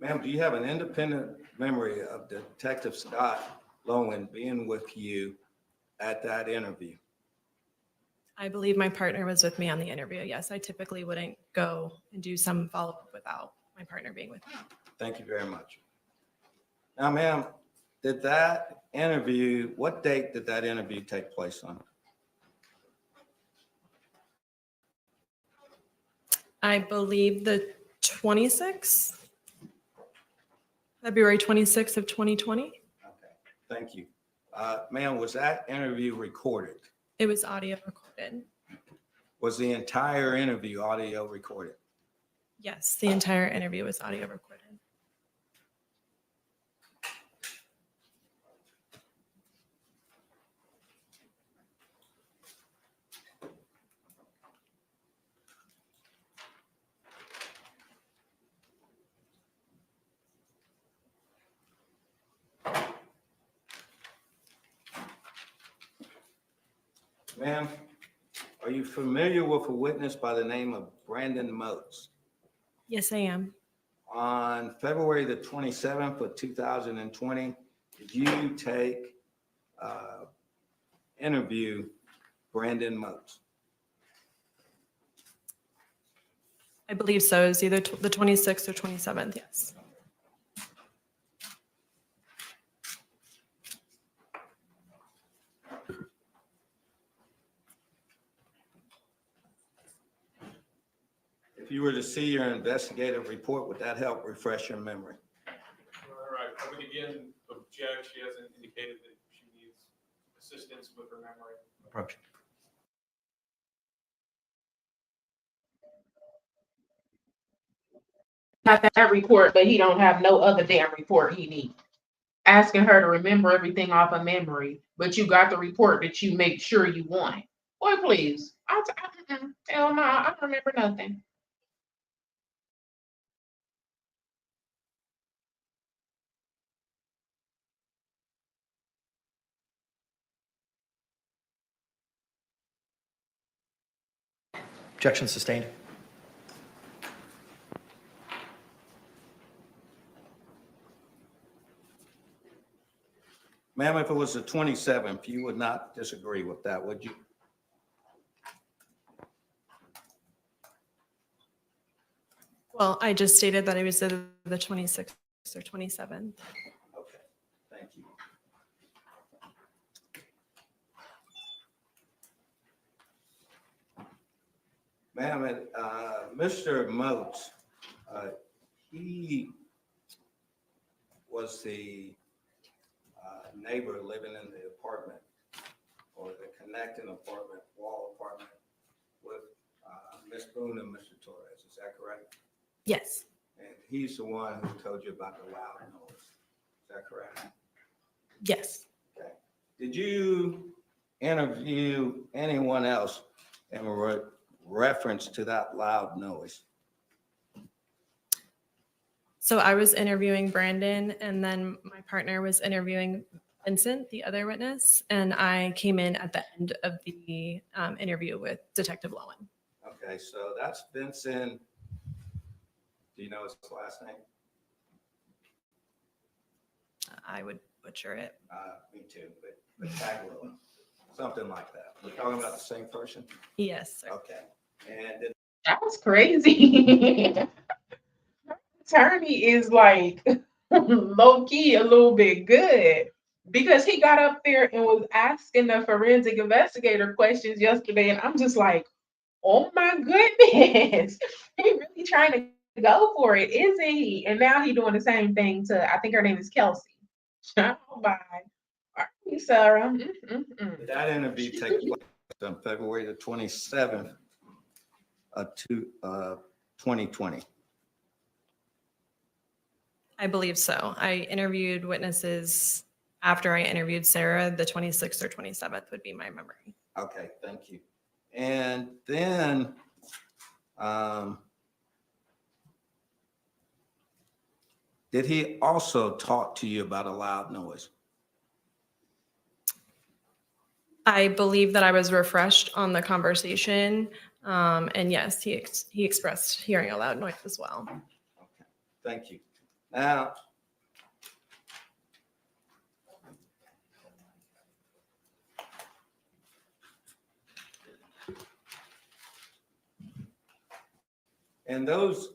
E: Ma'am, do you have an independent memory of Detective Scott Lowen being with you at that interview?
B: I believe my partner was with me on the interview. Yes, I typically wouldn't go and do some follow-up without my partner being with me.
E: Thank you very much. Now, ma'am, did that interview, what date did that interview take place on?
B: I believe the 26th, February 26th of 2020.
E: Okay, thank you. Ma'am, was that interview recorded?
B: It was audio recorded.
E: Was the entire interview audio recorded?
B: Yes, the entire interview was audio recorded.
E: Ma'am, are you familiar with a witness by the name of Brandon Moats?
B: Yes, I am.
E: On February the 27th of 2020, did you interview Brandon Moats?
B: I believe so. It was either the 26th or 27th. Yes.
E: If you were to see your investigative report, would that help refresh your memory?
D: All right, I would again object. She hasn't indicated that she needs assistance with her memory.
C: Approach.
A: Got that report, but he don't have no other damn report he needs. Asking her to remember everything off of memory, but you got the report that you make sure you want. Boy, please. Hell no, I don't remember nothing.
C: Objection sustained.
E: Ma'am, if it was the 27th, you would not disagree with that, would you?
B: Well, I just stated that it was either the 26th or 27th.
E: Okay, thank you. Ma'am, Mr. Moats, he was the neighbor living in the apartment or the connecting apartment, wall apartment with Ms. Boone and Mr. Torres. Is that correct?
B: Yes.
E: And he's the one who told you about the loud noise. Is that correct?
B: Yes.
E: Okay. Did you interview anyone else in reference to that loud noise?
B: So I was interviewing Brandon, and then my partner was interviewing Vincent, the other witness, and I came in at the end of the interview with Detective Lowen.
E: Okay, so that's Vincent. Do you know his last name?
B: I would butcher it.
E: Me too, but Taglilla, something like that. We're talking about the same person?
B: Yes, sir.
E: Okay. And then
A: That's crazy. Attorney is like low key a little bit good because he got up there and was asking the forensic investigator questions yesterday, and I'm just like, oh my goodness, he really trying to go for it, isn't he? And now he doing the same thing to, I think her name is Kelsey. Oh my, all right, Sarah.
E: that interview takes place on February the 27th of 2020.
B: I believe so. I interviewed witnesses after I interviewed Sarah. The 26th or 27th would be my memory.
E: Okay, thank you. And then did he also talk to you about a loud noise?
B: I believe that I was refreshed on the conversation. And yes, he expressed hearing a loud noise as well.
E: Okay, thank you. Now, and those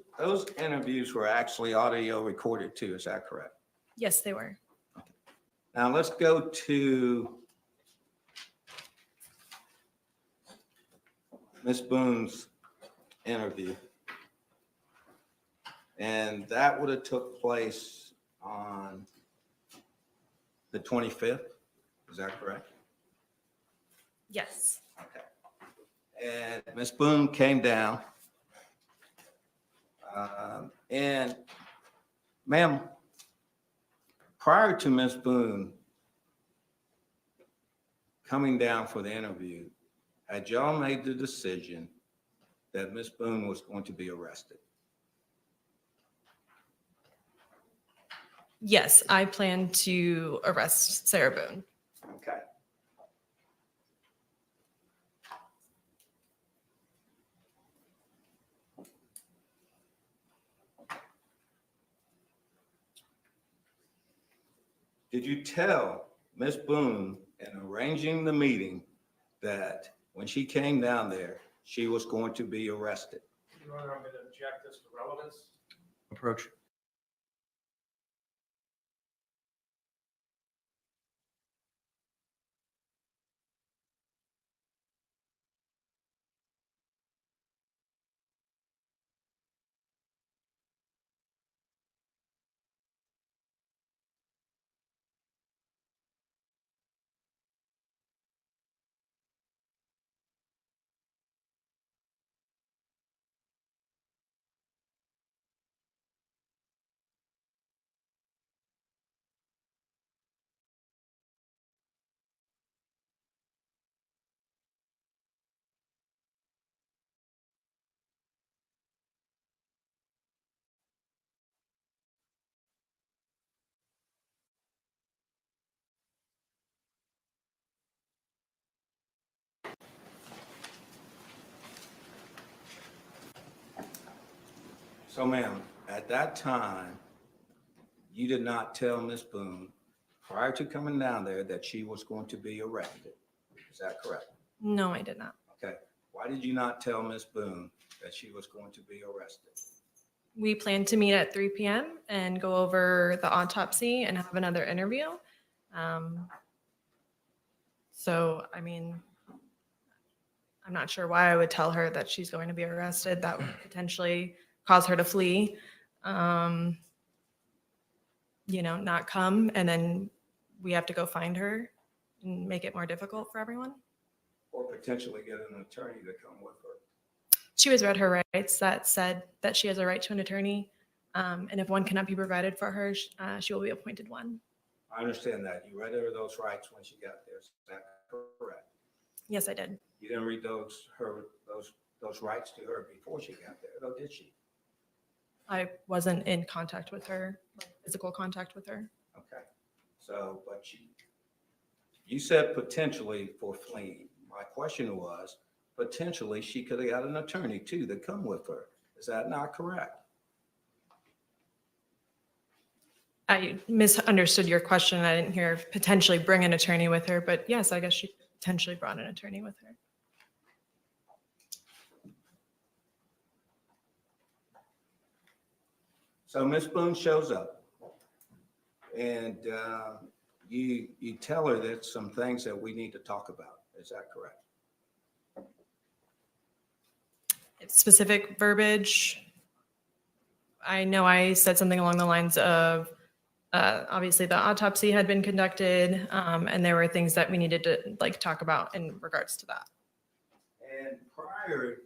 E: interviews were actually audio recorded too, is that correct?
B: Yes, they were.
E: Now let's go to Ms. Boone's interview. And that would have took place on the 25th, is that correct?
B: Yes.
E: Okay. And Ms. Boone came down. And ma'am, prior to Ms. Boone coming down for the interview, had y'all made the decision that Ms. Boone was going to be arrested?
B: Yes, I plan to arrest Sarah Boone.
E: Okay. Did you tell Ms. Boone in arranging the meeting that when she came down there, she was going to be arrested?
D: Your Honor, I'm going to object as to relevance.
C: Approach.
E: So ma'am, at that time, you did not tell Ms. Boone prior to coming down there that she was going to be arrested. Is that correct?
B: No, I did not.
E: Okay. Why did you not tell Ms. Boone that she was going to be arrested?
B: We plan to meet at 3 p.m. and go over the autopsy and have another interview. So, I mean, I'm not sure why I would tell her that she's going to be arrested. That would potentially cause her to flee, not come, and then we have to go find her and make it more difficult for everyone.
E: Or potentially get an attorney to come with her?
B: She was read her rights that said that she has a right to an attorney, and if one cannot be provided for her, she will be appointed one.
E: I understand that. You read her those rights when she got there. Is that correct?
B: Yes, I did.
E: You didn't read those rights to her before she got there, though, did she?
B: I wasn't in contact with her, physical contact with her.
E: Okay. So, but you said potentially for fleeing. My question was, potentially she could have got an attorney too to come with her. Is that not correct?
B: I misunderstood your question. I didn't hear potentially bring an attorney with her, but yes, I guess she potentially brought an attorney with her.
E: So Ms. Boone shows up and you tell her there's some things that we need to talk about. Is that correct?
B: Specific verbiage. I know I said something along the lines of, obviously the autopsy had been conducted, and there were things that we needed to talk about in regards to that.
E: And prior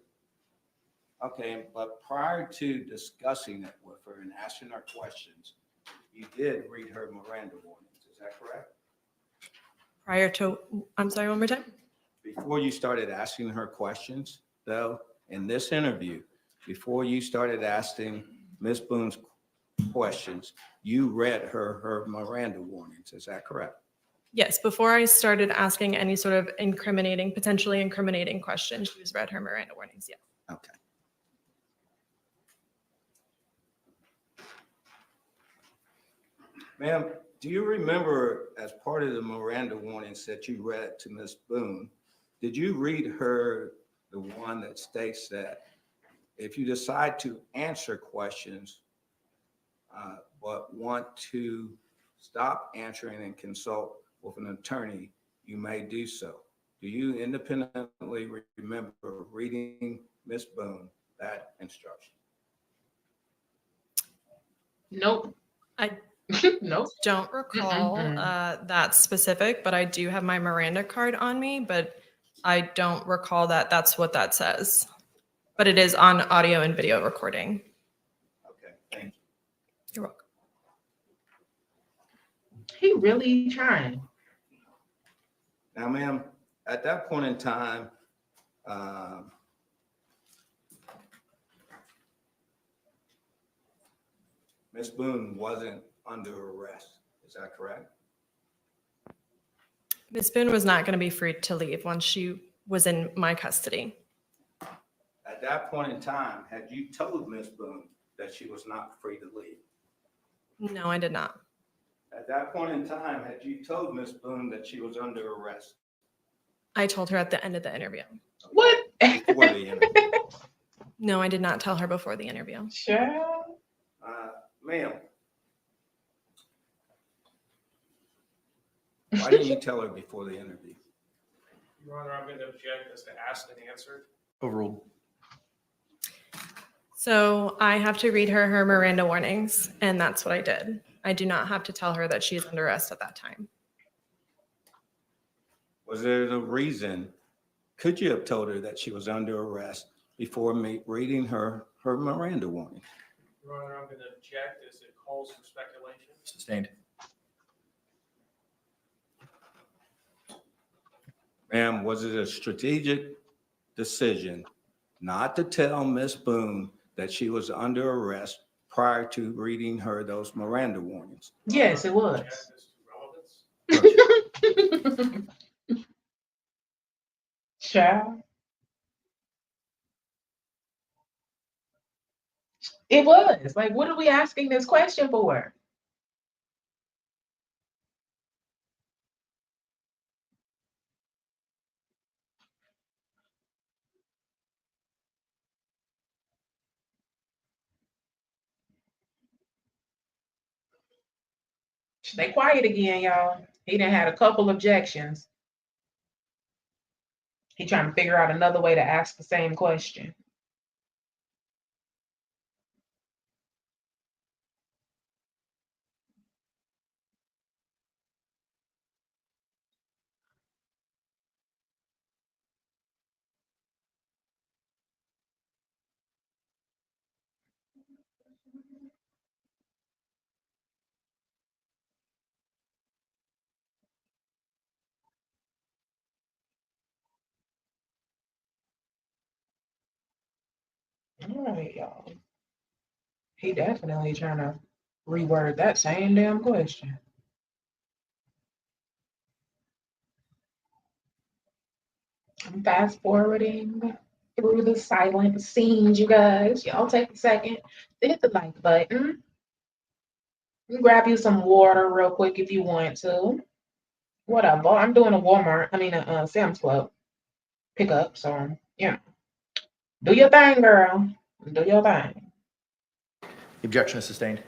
E: to discussing it with her and asking her questions, you did read her Miranda warnings. Is that correct?
B: Prior to, I'm sorry, one more time?
E: Before you started asking her questions, though, in this interview, before you started asking Ms. Boone's questions, you read her Miranda warnings. Is that correct?
B: Yes, before I started asking any sort of potentially incriminating questions, she was read her Miranda warnings, yes.
E: Okay. Ma'am, do you remember as part of the Miranda warnings that you read to Ms. Boone, did you read her the one that states that if you decide to answer questions but want to stop answering and consult with an attorney, you may do so? Do you independently remember reading Ms. Boone that instruction?
A: Nope.
B: I
A: Nope.
B: don't recall that specific, but I do have my Miranda card on me, but I don't recall that that's what that says. But it is on audio and video recording.
E: Okay, thank you.
B: You're welcome.
A: He really trying.
E: Now, ma'am, at that point in time, Ms. Boone wasn't under arrest. Is that correct?
B: Ms. Boone was not going to be free to leave once she was in my custody.
E: At that point in time, had you told Ms. Boone that she was not free to leave?
B: No, I did not.
E: At that point in time, had you told Ms. Boone that she was under arrest
B: I told her at the end of the interview.
A: What?
E: before the interview?
B: No, I did not tell her before the interview.
A: Sure.
E: Ma'am, why didn't you tell her before the interview?
D: Your Honor, I'm going to object as to asked and answered.
C: Overruled.
B: So I have to read her Miranda warnings, and that's what I did. I do not have to tell her that she is under arrest at that time.
E: Was there a reason, could you have told her that she was under arrest before reading her Miranda warning?
D: Your Honor, I'm going to object as it calls for speculation.
C: Sustained.
E: Ma'am, was it a strategic decision not to tell Ms. Boone that she was under arrest prior to reading her those Miranda warnings?
A: Yes, it was.
D: Object as to relevance.
A: Sure. It was. Like, what are we asking this question for? Stay quiet again, y'all. He done had a couple objections. He trying to figure out another way to ask the same question. All right, y'all. He definitely trying to reword that same damn question. I'm fast forwarding through the silent scenes, you guys. Y'all take a second to hit the like button. You can grab you some water real quick if you want to. Whatever. I'm doing a Sam's Club pickup, so yeah. Do your thing, girl. Do your thing.
C: The objection is sustained.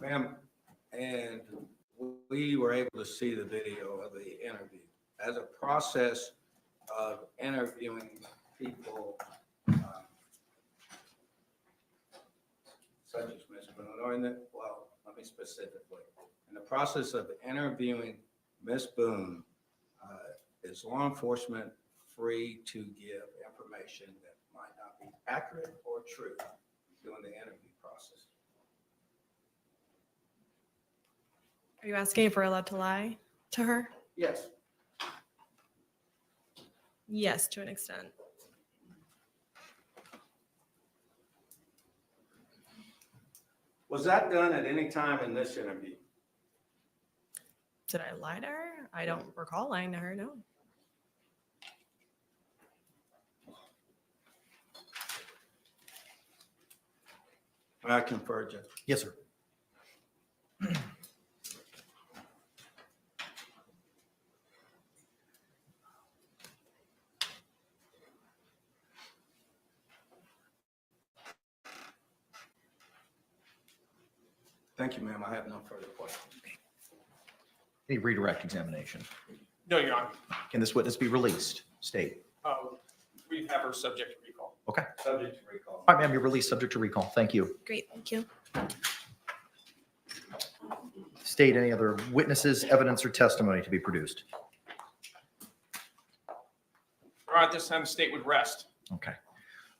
E: Ma'am, and we were able to see the video of the interview. As a process of interviewing people, such as Ms. Boone, let me specifically. In the process of interviewing Ms. Boone, is law enforcement free to give information that might not be accurate or true during the interview process?
B: Are you asking if we're allowed to lie to her?
E: Yes.
B: Yes, to an extent.
E: Was that done at any time in this interview?
B: Did I lie to her? I don't recall lying to her, no.
E: I confer, Judge.
C: Yes, sir.
E: Thank you, ma'am. I have no further questions.
C: Any redirect examination?
D: No, Your Honor.
C: Can this witness be released? State.
D: We have her subject to recall.
C: Okay.
E: Subject to recall.
C: All right, ma'am, you're released subject to recall. Thank you.
B: Great, thank you.
C: State, any other witnesses, evidence, or testimony to be produced?
D: All right, this time the state would rest.
C: Okay.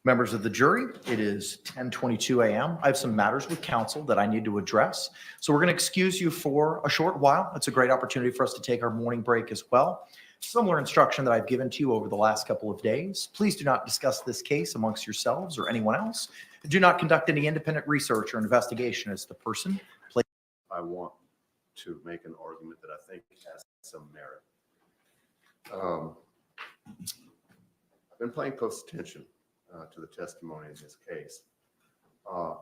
C: Members of the jury, it is 10:22 a.m. I have some matters with counsel that I need to address. So we're going to excuse you for a short while. It's a great opportunity for us to take our morning break as well. Similar instruction that I've given to you over the last couple of days. Please do not discuss this case amongst yourselves or anyone else. Do not conduct any independent research or investigation as the person.
I: I want to make an argument that I think has some merit. I've been paying close attention to the testimony in this case,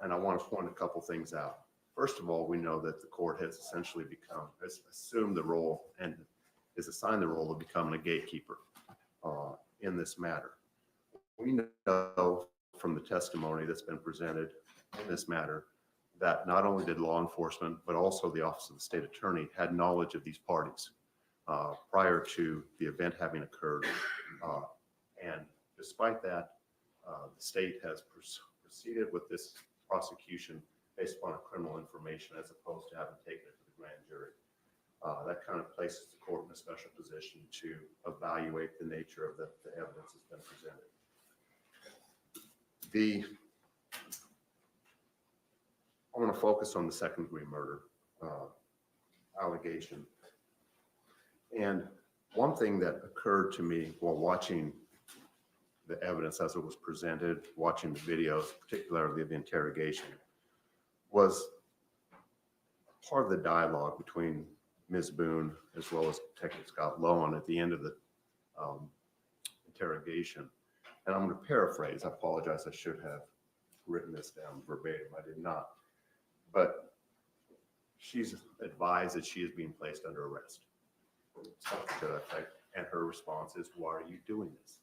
I: and I want to point a couple things out. First of all, we know that the court has essentially has assumed the role and is assigned the role of becoming a gatekeeper in this matter. We know from the testimony that's been presented in this matter that not only did law enforcement, but also the Office of the State Attorney had knowledge of these parties prior to the event having occurred. And despite that, the state has proceeded with this prosecution based upon criminal information as opposed to having taken it to the grand jury. That kind of places the court in a special position to evaluate the nature of the evidence that's been presented. I want to focus on the second-degree murder allegation. And one thing that occurred to me while watching the evidence as it was presented, watching the videos, particularly of the interrogation, was part of the dialogue between Ms. Boone as well as Detective Scott Lowen at the end of the interrogation. And I'm going to paraphrase. I apologize. I should have written this down verbatim. I did not. But she's advised that she is being placed under arrest. Something to that effect. And her response is, "Why are you doing this?"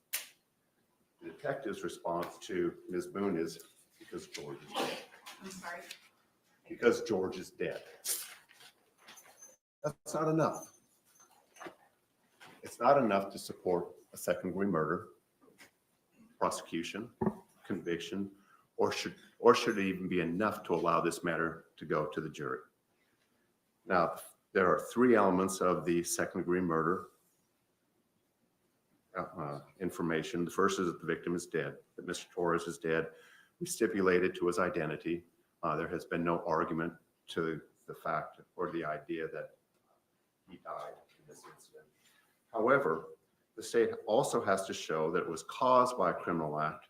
I: The detective's response to Ms. Boone is, "Because George is dead."
A: I'm sorry.
I: Because George is dead. That's not enough. It's not enough to support a second-degree murder, prosecution, conviction, or should it even be enough to allow this matter to go to the jury? Now, there are three elements of the second-degree murder information. The first is that the victim is dead, that Mr. Torres is dead. We stipulated to his identity. There has been no argument to the fact or the idea that he died in this incident. However, the state also has to show that it was caused by a criminal act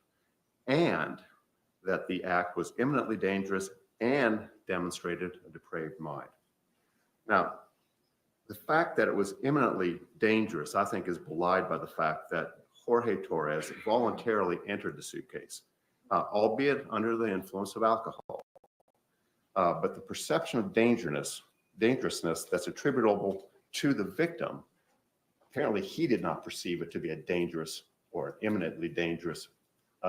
I: and that the act was imminently dangerous and demonstrated a depraved mind. Now, the fact that it was imminently dangerous, I think, is belied by the fact that Jorge Torres voluntarily entered the suitcase, albeit under the influence of alcohol. But the perception of dangerousness that's attributable to the victim, apparently he did not perceive it to be a dangerous or an imminently dangerous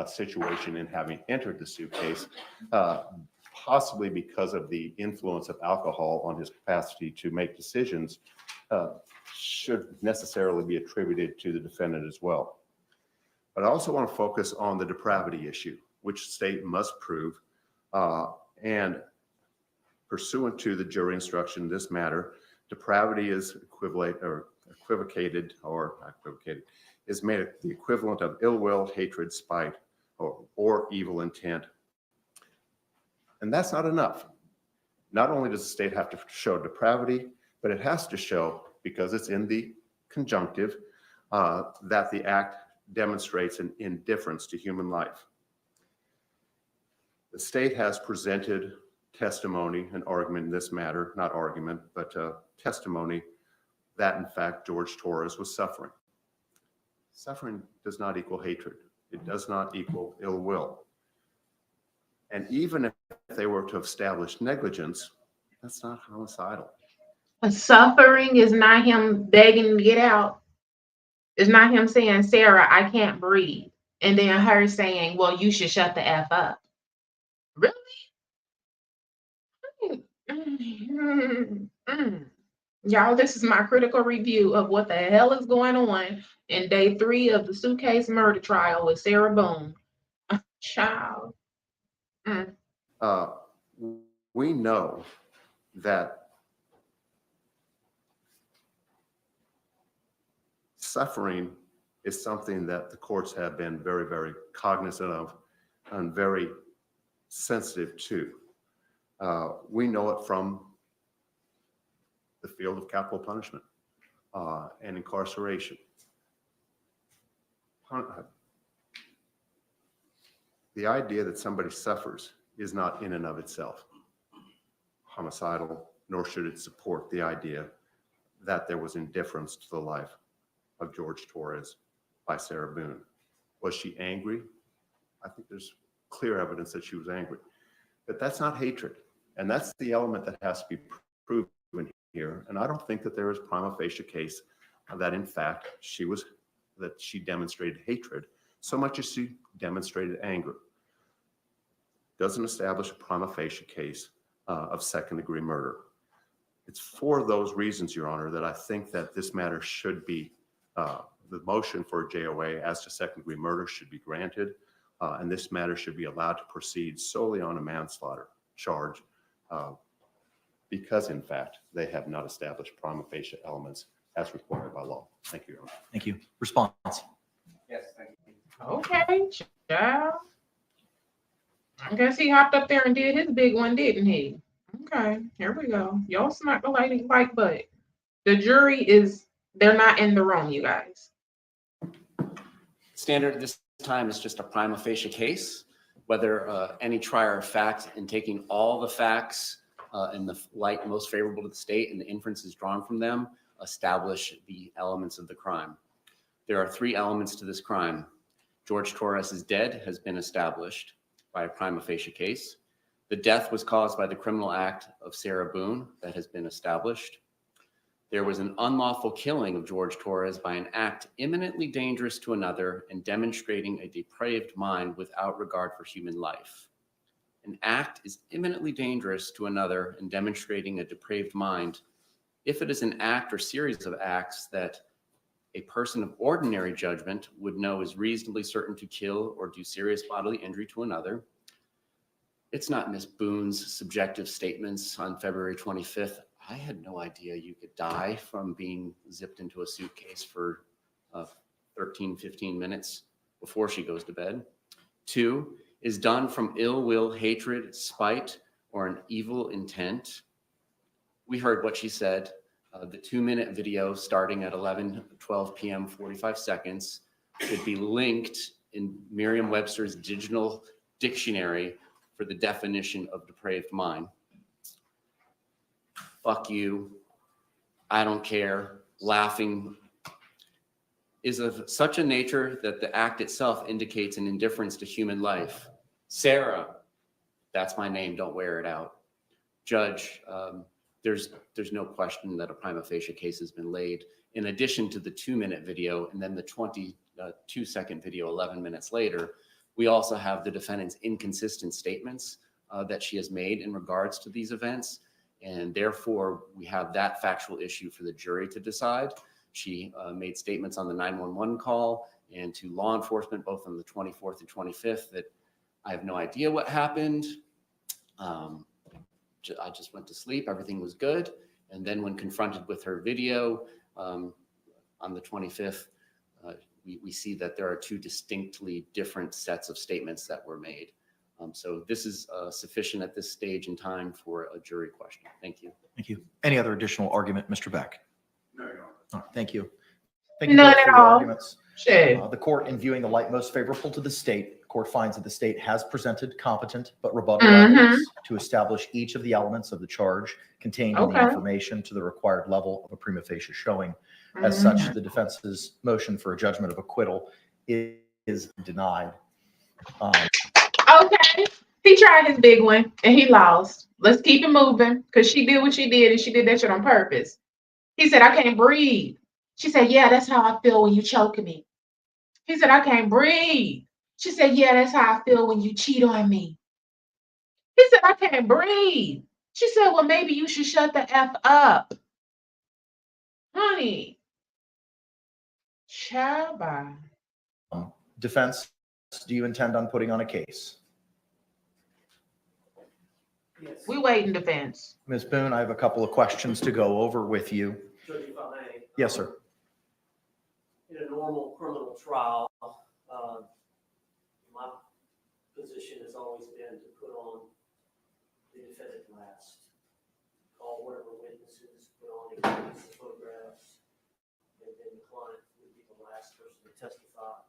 I: situation in having entered the suitcase, possibly because of the influence of alcohol on his capacity to make decisions, should necessarily be attributed to the defendant as well. But I also want to focus on the depravity issue, which the state must prove, and pursuant to the jury instruction in this matter, depravity is equivocated, is made the equivalent of ill will, hatred, spite, or evil intent. And that's not enough. Not only does the state have to show depravity, but it has to show, because it's in the conjunctive, that the act demonstrates an indifference to human life. The state has presented testimony and argument in this matter, not argument, but testimony that in fact George Torres was suffering. Suffering does not equal hatred. It does not equal ill will. And even if they were to establish negligence, that's not homicidal.
A: Suffering is not him begging to get out. It's not him saying, "Sarah, I can't breathe." And then her saying, "Well, you should shut the F up." Really? Y'all, this is my critical review of what the hell is going on in day 3 of the Suitcase murder trial with Sarah Boone. Child.
I: We know that suffering is something that the courts have been very, very cognizant of and very sensitive to. We know it from the field of capital punishment. and incarceration. The idea that somebody suffers is not in and of itself homicidal, nor should it support the idea that there was indifference to the life of George Torres by Sarah Boone. Was she angry? I think there's clear evidence that she was angry. But that's not hatred. And that's the element that has to be proven here. And I don't think that there is prima facie case that in fact she demonstrated hatred so much as she demonstrated anger. Doesn't establish a prima facie case of second-degree murder. It's for those reasons, Your Honor, that I think that this matter should be, the motion for JOA as to second-degree murder should be granted, and this matter should be allowed to proceed solely on a manslaughter charge because, in fact, they have not established prima facie elements as required by law. Thank you, Your Honor.
C: Thank you. Response.
H: Yes, thank you.
A: Okay, child. I guess he hopped up there and did his big one, didn't he? Okay, here we go. Y'all smack the lady like butt. The jury they're not in the room, you guys.
H: Standard at this time is just a prima facie case, whether any trier of fact in taking all the facts in the light most favorable to the state and the inferences drawn from them establish the elements of the crime. There are 3 elements to this crime. George Torres is dead has been established by a prima facie case. The death was caused by the criminal act of Sarah Boone that has been established. There was an unlawful killing of George Torres by an act imminently dangerous to another and demonstrating a depraved mind without regard for human life. An act is imminently dangerous to another and demonstrating a depraved mind if it is an act or series of acts that a person of ordinary judgment would know is reasonably certain to kill or do serious bodily injury to another. It's not Miss Boone's subjective statements on February 25th. I had no idea you could die from being zipped into a suitcase for 13, 15 minutes before she goes to bed. 2, is done from ill will, hatred, spite, or an evil intent. We heard what she said. The 2-minute video starting at 11:12 p.m. 45 seconds should be linked in Merriam-Webster's digital dictionary for the definition of depraved mind. Fuck you, I don't care, laughing is of such a nature that the act itself indicates an indifference to human life. Sarah, that's my name, don't wear it out. Judge, there's no question that a prima facie case has been laid. In addition to the 2-minute video and then the 22-second video 11 minutes later, we also have the defendant's inconsistent statements that she has made in regards to these events. And therefore, we have that factual issue for the jury to decide. She made statements on the 911 call and to law enforcement, both on the 24th and 25th, that I have no idea what happened. I just went to sleep. Everything was good. And then when confronted with her video on the 25th, we see that there are 2 distinctly different sets of statements that were made. So this is sufficient at this stage in time for a jury question. Thank you.
C: Thank you. Any other additional argument, Mr. Beck?
D: No, Your Honor.
C: All right, thank you. Thank you
A: None
C: both
A: at
C: for your
A: all.
C: arguments.
A: Shit.
C: The court, in viewing the light most favorable to the state, the court finds that the state has presented competent but rebuttable evidence to establish each of the elements of the charge contained in the
A: Okay.
C: information to the required level of a prima facie showing. As such, the defense's motion for a judgment of acquittal is denied.
A: Okay. He tried his big one and he lost. Let's keep it moving because she did what she did and she did that shit on purpose. He said, I can't breathe. She said, yeah, that's how I feel when you choke me. He said, I can't breathe. She said, yeah, that's how I feel when you cheat on me. He said, I can't breathe. She said, well, maybe you should shut the F up. Honey. Child, bye.
C: Defense, do you intend on putting on a case?
J: Yes.
A: We wait in defense.
C: Ms. Boone, I have a couple of questions to go over with you.
J: Judge, if I may.
C: Yes, sir.
J: In a normal criminal trial, my position has always been to put on the defendant last. Call whatever witnesses, put on exhibits, photographs, testify.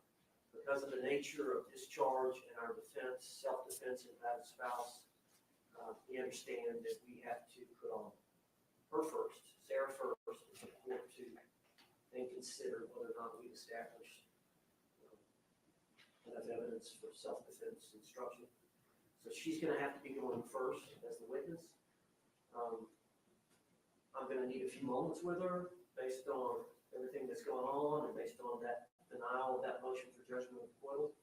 J: Because of the nature of discharge and our defense, self-defense and that of spouse, we understand that we have to put on her first, Sarah first, in order to then consider whether or not we establish enough evidence for self-defense instruction. So she's going to have to be going first as the witness. I'm going to need a few moments with her based on everything that's going on and based on that denial of that motion for judgment of acquittal,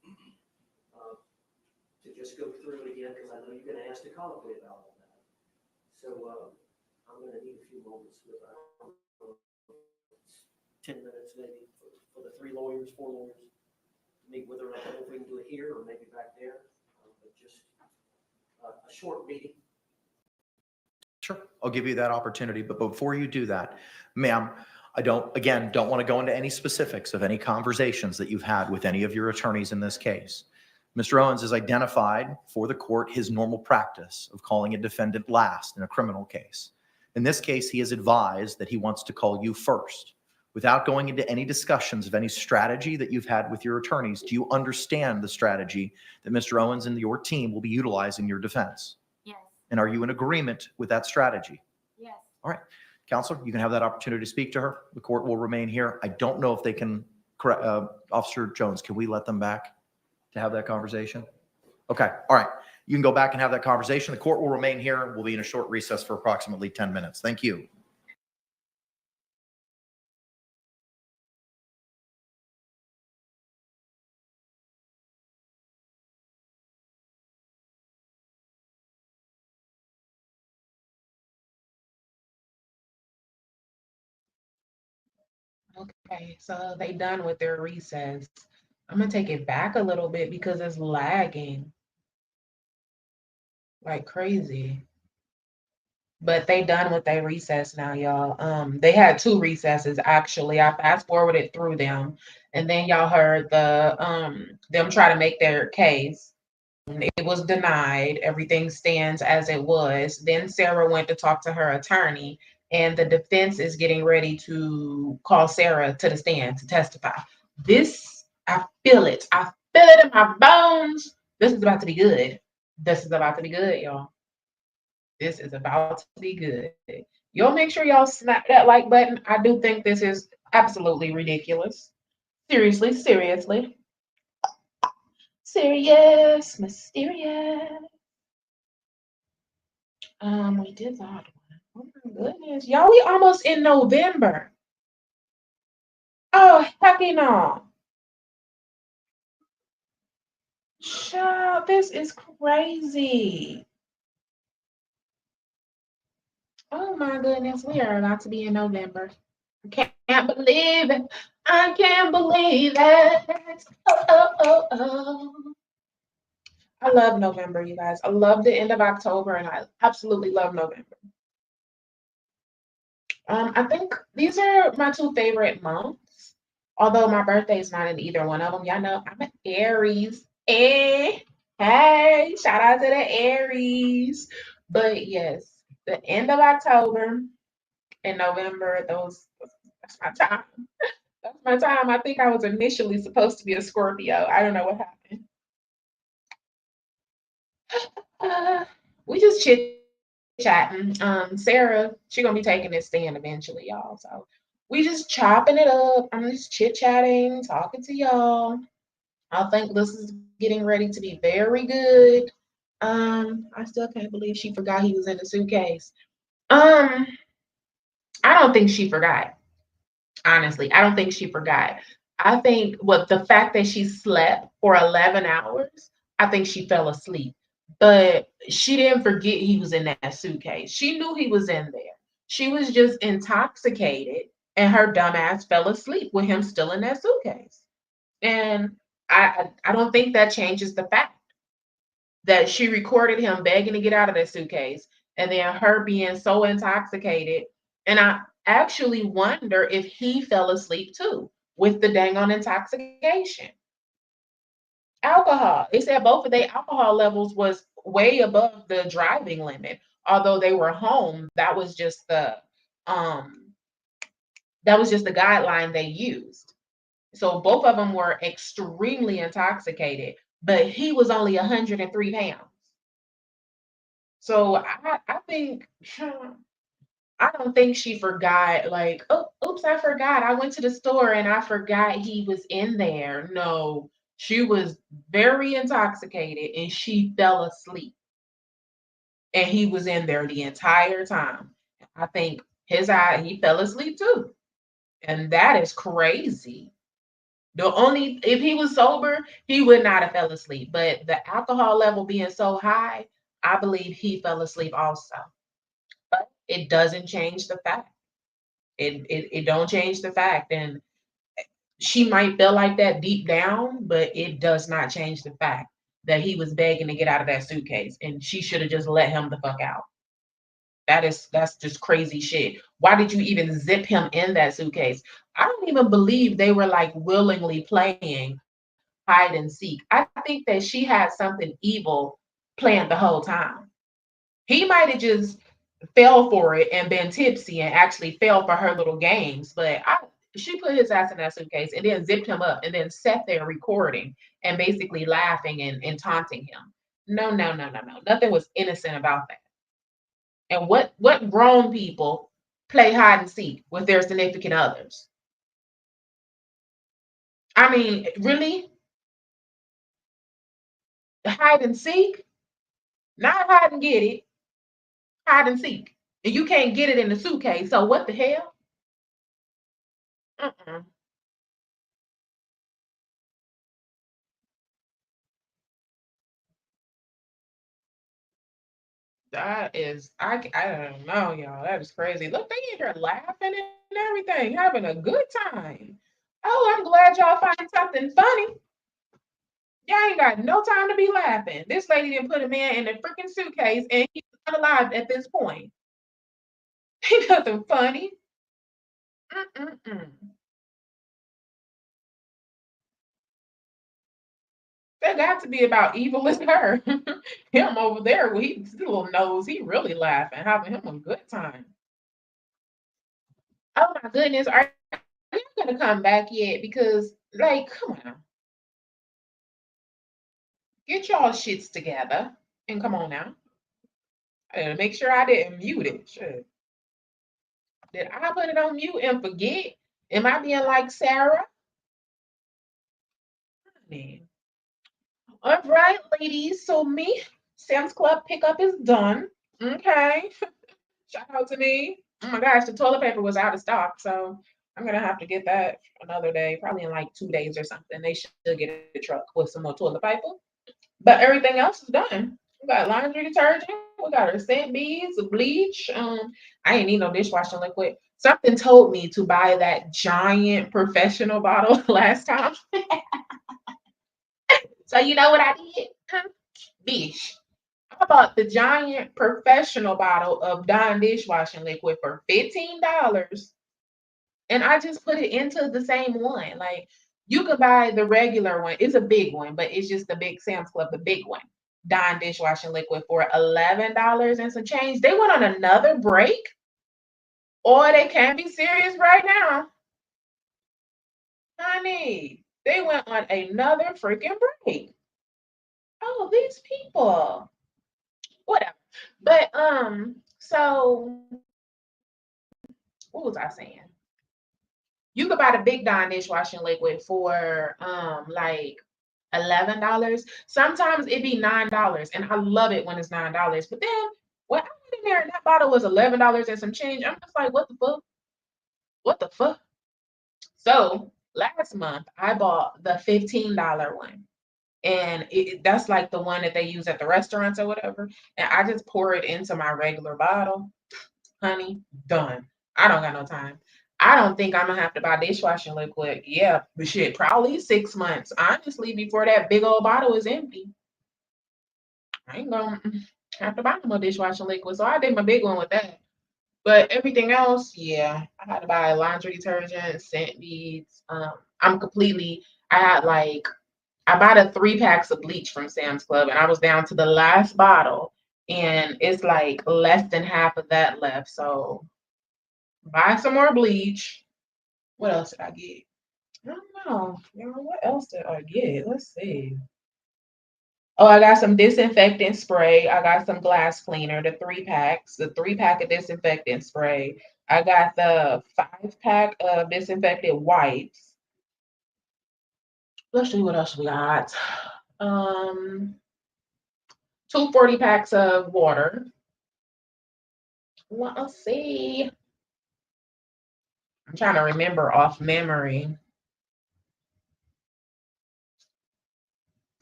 J: to just go through it again, because I know you're going to ask the colloquy about all that. So I'm going to need a few moments with her. 10 minutes maybe for the 3 lawyers, 4 lawyers, to meet with her. I don't know if we can do it here or maybe back there, but just a short meeting.
C: Sure, I'll give you that opportunity. But before you do that, ma'am, I don't want to go into any specifics of any conversations that you've had with any of your attorneys in this case. Mr. Owens has identified for the court his normal practice of calling a defendant last in a criminal case. In this case, he has advised that he wants to call you first. Without going into any discussions of any strategy that you've had with your attorneys, do you understand the strategy that Mr. Owens and your team will be utilizing in your defense?
K: Yes.
C: And are you in agreement with that strategy?
K: Yes.
C: All right. Counselor, you can have that opportunity to speak to her. The court will remain here. I don't know if they can, Officer Jones, can we let them back to have that conversation? Okay. All right. You can go back and have that conversation. The court will remain here. We'll be in a short recess for approximately 10 minutes. Thank you.
A: Okay, so they done with their recess. I'm gonna take it back a little bit because it's lagging like crazy. But they done with their recess now, y'all. They had 2 recesses actually. I fast forwarded through them, and then y'all heard them try to make their case. It was denied. Everything stands as it was. Then Sarah went to talk to her attorney, and the defense is getting ready to call Sarah to the stand to testify. This, I feel it. I feel it in my bones. This is about to be good. This is about to be good, y'all. This is about to be good. Y'all make sure y'all snap that like button. I do think this is absolutely ridiculous. Seriously, seriously. Serious, mysterious. We did that one. Oh my goodness. Y'all, we almost in November. Oh, hecky no. Child, this is crazy. Oh my goodness, we are about to be in November. I can't believe it. I can't believe it. Oh. I love November, you guys. I love the end of October, and I absolutely love November. I think these are my 2 favorite months, although my birthday is not in either one of them. Y'all know I'm an Aries. Hey, shout out to the Aries. But yes, the end of October and November, that's my time. That's my time. I think I was initially supposed to be a Scorpio. I don't know what happened. We just chit-chatting. Sarah, she gonna be taking this stand eventually, y'all. So we just chopping it up. I'm just chit-chatting, talking to y'all. I think this is getting ready to be very good. I still can't believe she forgot he was in the suitcase. I don't think she forgot. Honestly, I don't think she forgot. I think the fact that she slept for 11 hours, I think she fell asleep. But she didn't forget he was in that suitcase. She knew he was in there. She was just intoxicated, and her dumb ass fell asleep with him still in that suitcase. And I don't think that changes the fact that she recorded him begging to get out of that suitcase, and then her being so intoxicated. And I actually wonder if he fell asleep too with the dang on intoxication. Alcohol. They said both of their alcohol levels was way above the driving limit. Although they were home, that was just the guideline they used. So both of them were extremely intoxicated, but he was only 103 pounds. So I think I don't think she forgot, like, oh, oops, I forgot. I went to the store and I forgot he was in there. No, she was very intoxicated and she fell asleep. And he was in there the entire time. I think he fell asleep too. And that is crazy. If he was sober, he would not have fell asleep. But the alcohol level being so high, I believe he fell asleep also. But it doesn't change the fact. It don't change the fact. And she might feel like that deep down, but it does not change the fact that he was begging to get out of that suitcase, and she should have just let him the fuck out. That's just crazy shit. Why did you even zip him in that suitcase? I don't even believe they were like willingly playing hide and seek. I think that she had something evil planned the whole time. He might have just fell for it and been tipsy and actually fell for her little games, but she put his ass in that suitcase and then zipped him up and then sat there recording and basically laughing and taunting him. No, no, no, no, no. Nothing was innocent about that. And what grown people play hide and seek with their significant others? I mean, really? Hide and seek? Not hide and get it, hide and seek. And you can't get it in the suitcase, so what the hell? Mm-mm. That is, I don't know, y'all. That is crazy. Look, they in here laughing and everything, having a good time. Oh, I'm glad y'all find something funny. Y'all ain't got no time to be laughing. This lady didn't put a man in a freaking suitcase and he's unalive at this point. Ain't nothing funny. Mm-mm-mm. That got to be about evil as her. Him over there, with his little nose, he really laughing, having him a good time. Oh my goodness, are you gonna come back yet? Because, like, come on, get y'all shits together and come on now. I gotta make sure I didn't mute it. Shit. Did I put it on mute and forget? Am I being like Sarah? Honey. All right, ladies. So Sam's Club pickup is done. Okay. Shout out to me. Oh my gosh, the toilet paper was out of stock, so I'm gonna have to get that another day, probably in like 2 days or something. They should get a truck with some more toilet paper. But everything else is done. We got laundry detergent, we got our scent beads, bleach. I ain't need no dishwashing liquid. Something told me to buy that giant professional bottle last time. So you know what I did? Bish. I bought the giant professional bottle of Dawn dishwashing liquid for $15. And I just put it into the same one. Like, you could buy the regular one. It's a big one, but it's just the big Sam's Club, the big one. Dawn dishwashing liquid for $11 and some change. They went on another break. Or they can't be serious right now. Honey, they went on another freaking break. Oh, these people. Whatever. But so what was I saying? You could buy the big Dawn dishwashing liquid for like $11. Sometimes it be $9, and I love it when it's $9. But then when I went in there and that bottle was $11 and some change, I'm just like, what the fuck? What the fuck? So last month I bought the $15 one. And that's like the one that they use at the restaurants or whatever. And I just pour it into my regular bottle. Honey, done. I don't got no time. I don't think I'm gonna have to buy dishwashing liquid. Yeah, but shit, probably 6 months, honestly, before that big old bottle is empty. I ain't gonna have to buy no more dishwashing liquid. So I did my big one with that. But everything else, yeah, I had to buy laundry detergent, scent beads. I had like, I bought a 3 packs of bleach from Sam's Club and I was down to the last bottle and it's like less than half of that left. So buy some more bleach. What else did I get? I don't know. You know, what else did I get? Let's see. Oh, I got some disinfectant spray. I got some glass cleaner, the 3 packs, the 3 pack of disinfectant spray. I got the 5 pack of disinfectant wipes. Let's see what else we got. Um, 2 40 packs of water. Let's see. I'm trying to remember off memory.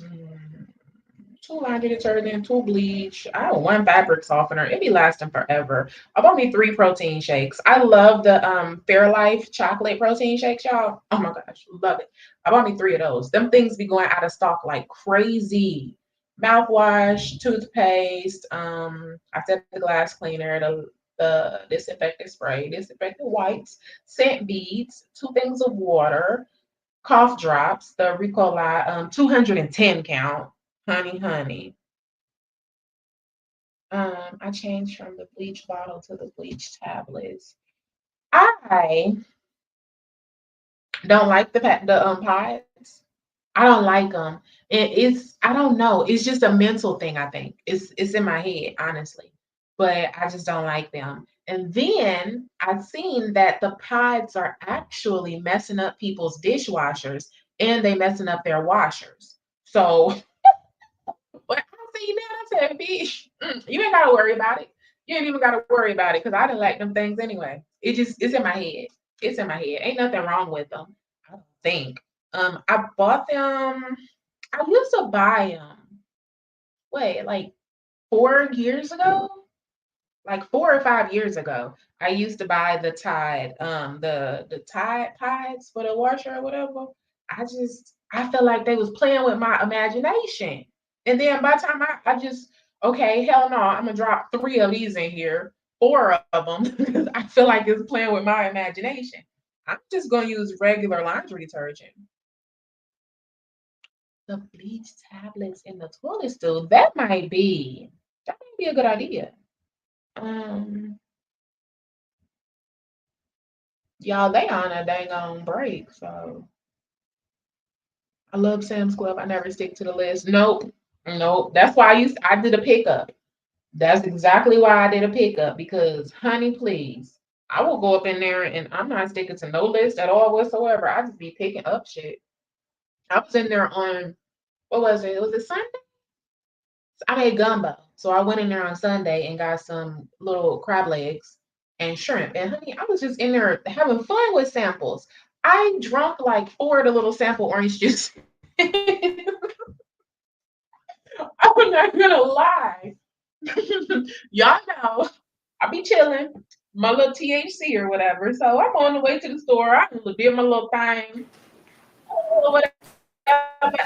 A: Mm, 2 laundry detergent, 2 bleach. I have 1 fabric softener. It be lasting forever. I bought me 3 protein shakes. I love the Fairlife chocolate protein shakes, y'all. Oh my gosh, love it. I bought me 3 of those. Them things be going out of stock like crazy. Mouthwash, toothpaste. I said the glass cleaner, the disinfectant spray, disinfectant wipes, scent beads, 2 things of water, cough drops, the Ricola, 210 count, honey. I changed from the bleach bottle to the bleach tablets. I don't like the pods. I don't like them. It's I don't know. It's just a mental thing. I think it's in my head, honestly, but I just don't like them. And then I've seen that the pods are actually messing up people's dishwashers and they messing up their washers. So when I seen that, I said, "Bitch, you ain't gotta worry about it. You ain't even gotta worry about it because I didn't like them things anyway. It's in my head. It's in my head. Ain't nothing wrong with them. I don't think. I bought them. I used to buy them. Wait, like 4 years ago? Like 4 or 5 years ago, I used to buy the Tide, the Tide Pods for the washer or whatever. I felt like they was playing with my imagination. And then by the time I just okay, hell no, I'm gonna drop 3 of these in here, 4 of them, because I feel like it's playing with my imagination. I'm just gonna use regular laundry detergent. The bleach tablets in the toilet stool, that might be a good idea. Um, Y'all, they on a dang on break. So I love Sam's Club. I never stick to the list. Nope. That's why I did a pickup. That's exactly why I did a pickup because honey, please. I will go up in there and I'm not sticking to no list at all whatsoever. I just be picking up shit. I was in there on what was it? Was it Sunday? I made gumbo. So I went in there on Sunday and got some little crab legs and shrimp. And honey, I was just in there having fun with samples. I drunk like 4 of the little sample orange juice. I'm not gonna lie. Y'all know I be chilling, my little THC or whatever. So I'm on the way to the store. I did my little thing, whatever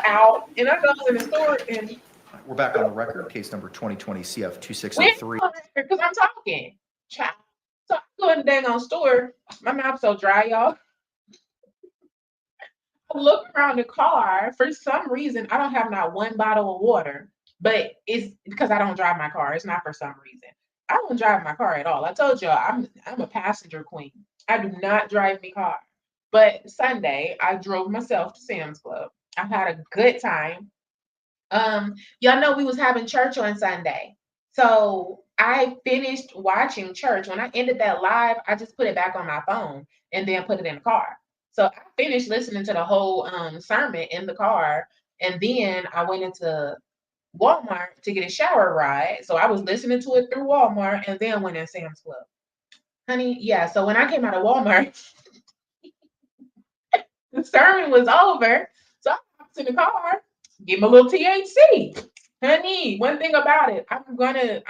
A: out, and I go in the store and
C: We're back on the record, case number 2020 CF
A: we're
C: 2603.
A: because I'm talking. Child. So I go in the dang on store. My mouth's so dry, y'all. I look around the car. For some reason, I don't have not 1 bottle of water, but it's because I don't drive my car. It's not for some reason. I don't drive my car at all. I told y'all I'm a passenger queen. I do not drive my car. But Sunday, I drove myself to Sam's Club. I had a good time. Y'all know we was having church on Sunday. So I finished watching church. When I ended that live, I just put it back on my phone and then put it in the car. So I finished listening to the whole sermon in the car. And then I went into Walmart to get a shower ride. So I was listening to it through Walmart and then went in Sam's Club. Honey, yeah. So when I came out of Walmart, the sermon was over. So I hopped in the car, give me a little THC. Honey, one thing about it, I'm going to,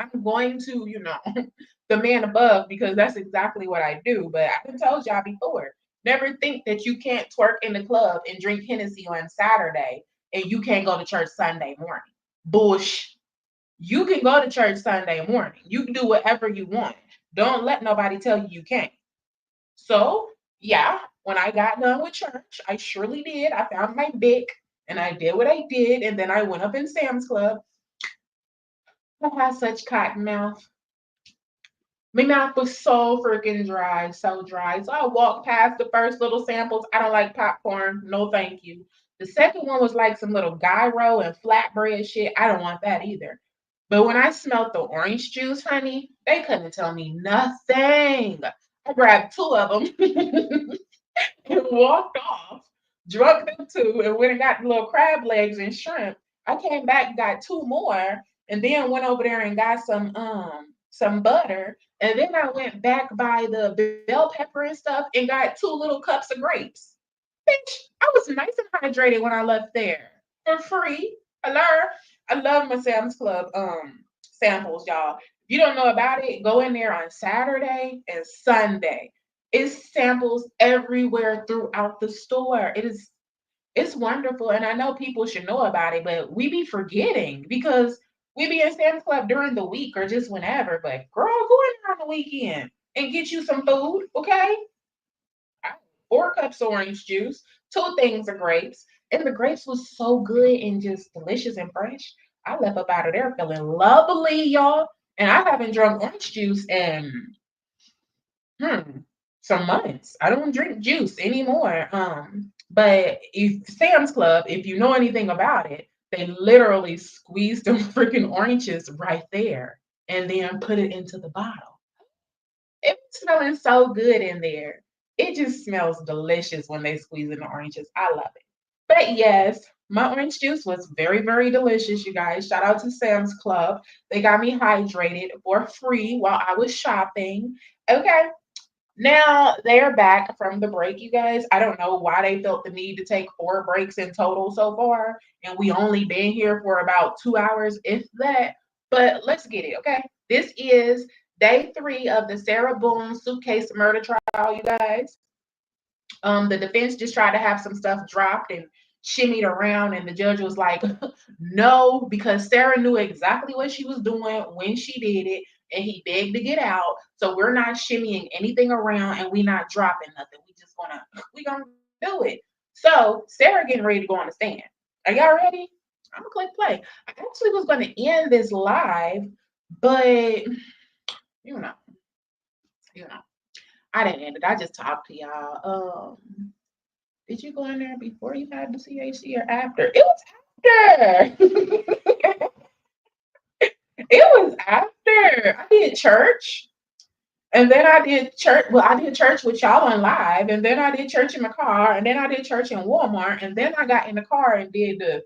A: the man above because that's exactly what I do. But I done told y'all before, never think that you can't twerk in the club and drink Hennessy on Saturday and you can't go to church Sunday morning. Bush. You can go to church Sunday morning. You can do whatever you want. Don't let nobody tell you you can't. So, yeah, when I got done with church, I surely did. I found my Bic and I did what I did. And then I went up in Sam's Club. I had such cotton mouth. My mouth was so freaking dry, so dry. So I walked past the first little samples. I don't like popcorn. No, thank you. The second one was like some little gyro and flatbread shit. I don't want that either. But when I smelled the orange juice, honey, they couldn't tell me nothing. I grabbed two of them and walked off, drunk them two, and went and got the little crab legs and shrimp. I came back, got two more, and then went over there and got some butter. And then I went back by the bell pepper and stuff and got two little cups of grapes. Bitch, I was nice and hydrated when I left there for free. I love my Sam's Club samples, y'all. If you don't know about it, go in there on Saturday and Sunday. It's samples everywhere throughout the store. It's wonderful. And I know people should know about it, but we be forgetting because we be in Sam's Club during the week or just whenever. But girl, go in there on the weekend and get you some food, okay? 4 cups of orange juice, 2 things of grapes. And the grapes was so good and just delicious and fresh. I left up out of there feeling lovely, y'all. And I haven't drunk orange juice in some months. I don't drink juice anymore. But if Sam's Club, if you know anything about it, they literally squeeze them freaking oranges right there and then put it into the bottle. It was smelling so good in there. It just smells delicious when they squeeze in the oranges. I love it. But yes, my orange juice was very, very delicious, you guys. Shout out to Sam's Club. They got me hydrated for free while I was shopping. Okay. Now they're back from the break, you guys. I don't know why they felt the need to take 4 breaks in total so far, and we only been here for about 2 hours, if that. But let's get it, okay? This is day 3 of the Sarah Boone Suitcase murder trial, you guys. The defense just tried to have some stuff dropped and shimmied around, and the judge was like, no, because Sarah knew exactly what she was doing when she did it, and he begged to get out. So we're not shimmying anything around, and we not dropping nothing. We gonna do it. So Sarah getting ready to go on the stand. Are y'all ready? I'm gonna click play. I actually was gonna end this live, but you know, I didn't end it. I just talked to y'all. Did you go in there before you had the CHC or after? It was after. It was after. I did church. And then I did church. Well, I did church with y'all on live. And then I did church in my car. And then I did church in Walmart. And then I got in the car and did the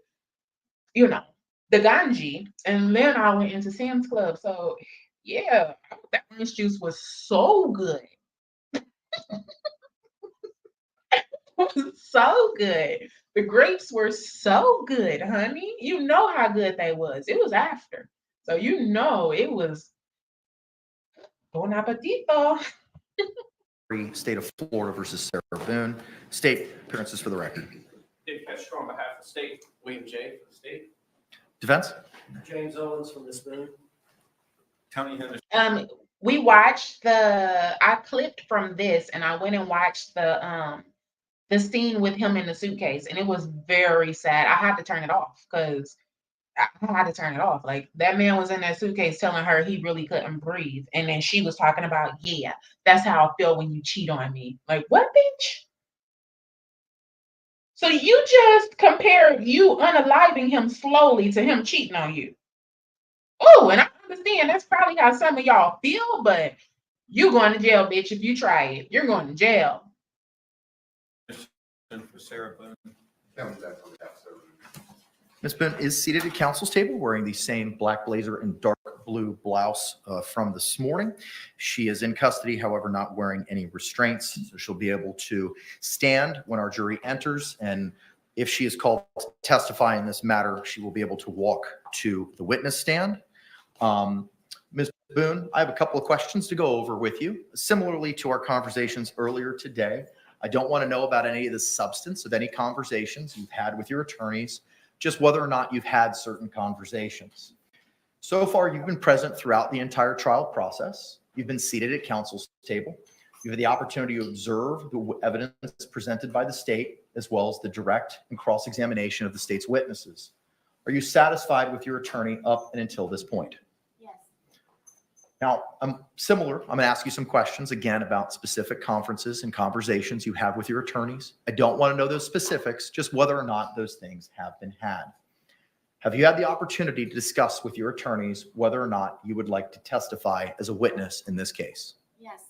A: ganji. And then I went into Sam's Club. So yeah, that orange juice was so good. So good. The grapes were so good, honey. You know how good they was. It was after. So you know it was bon appetito.
C: State of Florida versus Sarah Boone. State appearances for the record.
D: Dave Kester on behalf of the state.
J: William J. for the state.
C: Defense?
J: James Owens from Miss Boone.
D: Tony Henderson.
A: We watched I clipped from this and I went and watched the scene with him in the suitcase, and it was very sad. I had to turn it off because I had to turn it off. Like, that man was in that suitcase telling her he really couldn't breathe. And then she was talking about, yeah, that's how I feel when you cheat on me. Like, what, bitch? So you just compared you unaliving him slowly to him cheating on you. Oh, and I understand that's probably how some of y'all feel, but you're going to jail, bitch, if you try it. You're going to jail.
E: For Sarah Boone.
C: Ms. Boone is seated at counsel's table wearing the same black blazer and dark blue blouse from this morning. She is in custody, however, not wearing any restraints, so she'll be able to stand when our jury enters, and if she is called to testify in this matter, she will be able to walk to the witness stand. Ms. Boone, I have a couple of questions to go over with you. Similarly to our conversations earlier today, I don't want to know about any of the substance of any conversations you've had with your attorneys, just whether or not you've had certain conversations. So far, you've been present throughout the entire trial process. You've been seated at counsel's table. You've had the opportunity to observe the evidence presented by the state, as well as the direct and cross-examination of the state's witnesses. Are you satisfied with your attorney up and until this point?
K: Yes.
C: Now, I'm going to ask you some questions again about specific conferences and conversations you have with your attorneys. I don't want to know those specifics, just whether or not those things have been had. Have you had the opportunity to discuss with your attorneys whether or not you would like to testify as a witness in this case?
K: Yes.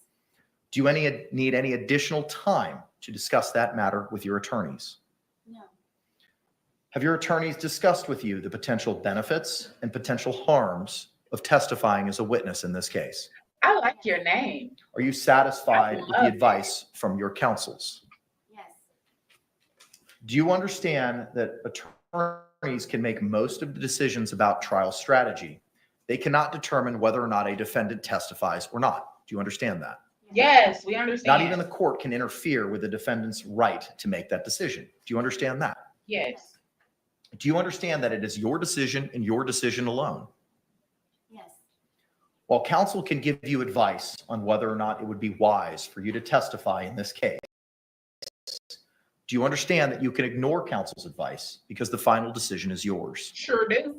C: Do you need any additional time to discuss that matter with your attorneys?
K: No.
C: Have your attorneys discussed with you the potential benefits and potential harms of testifying as a witness in this case?
A: I like your name.
C: Are you satisfied
A: I
C: with
A: love
C: the
A: it.
C: advice from your counsels?
K: Yes.
C: Do you understand that attorneys can make most of the decisions about trial strategy? They cannot determine whether or not a defendant testifies or not. Do you understand that?
A: Yes, we understand.
C: Not even the court can interfere with the defendant's right to make that decision. Do you understand that?
A: Yes.
C: Do you understand that it is your decision and your decision alone?
K: Yes.
C: While counsel can give you advice on whether or not it would be wise for you to testify in this case, do you understand that you can ignore counsel's advice because the final decision is yours?
A: Sure do.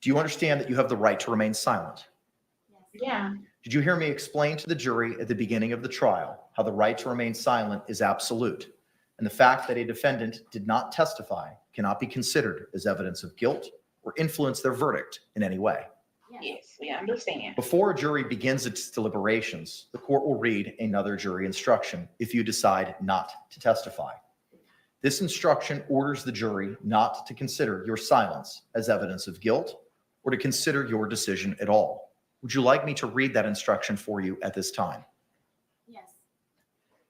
C: Do you understand that you have the right to remain silent?
K: Yes.
A: Yeah.
C: Did you hear me explain to the jury at the beginning of the trial how the right to remain silent is absolute, and the fact that a defendant did not testify cannot be considered as evidence of guilt or influence their verdict in any way?
A: Yes, we understand.
C: Before a jury begins its deliberations, the court will read another jury instruction if you decide not to testify. This instruction orders the jury not to consider your silence as evidence of guilt or to consider your decision at all. Would you like me to read that instruction for you at this time?
K: Yes.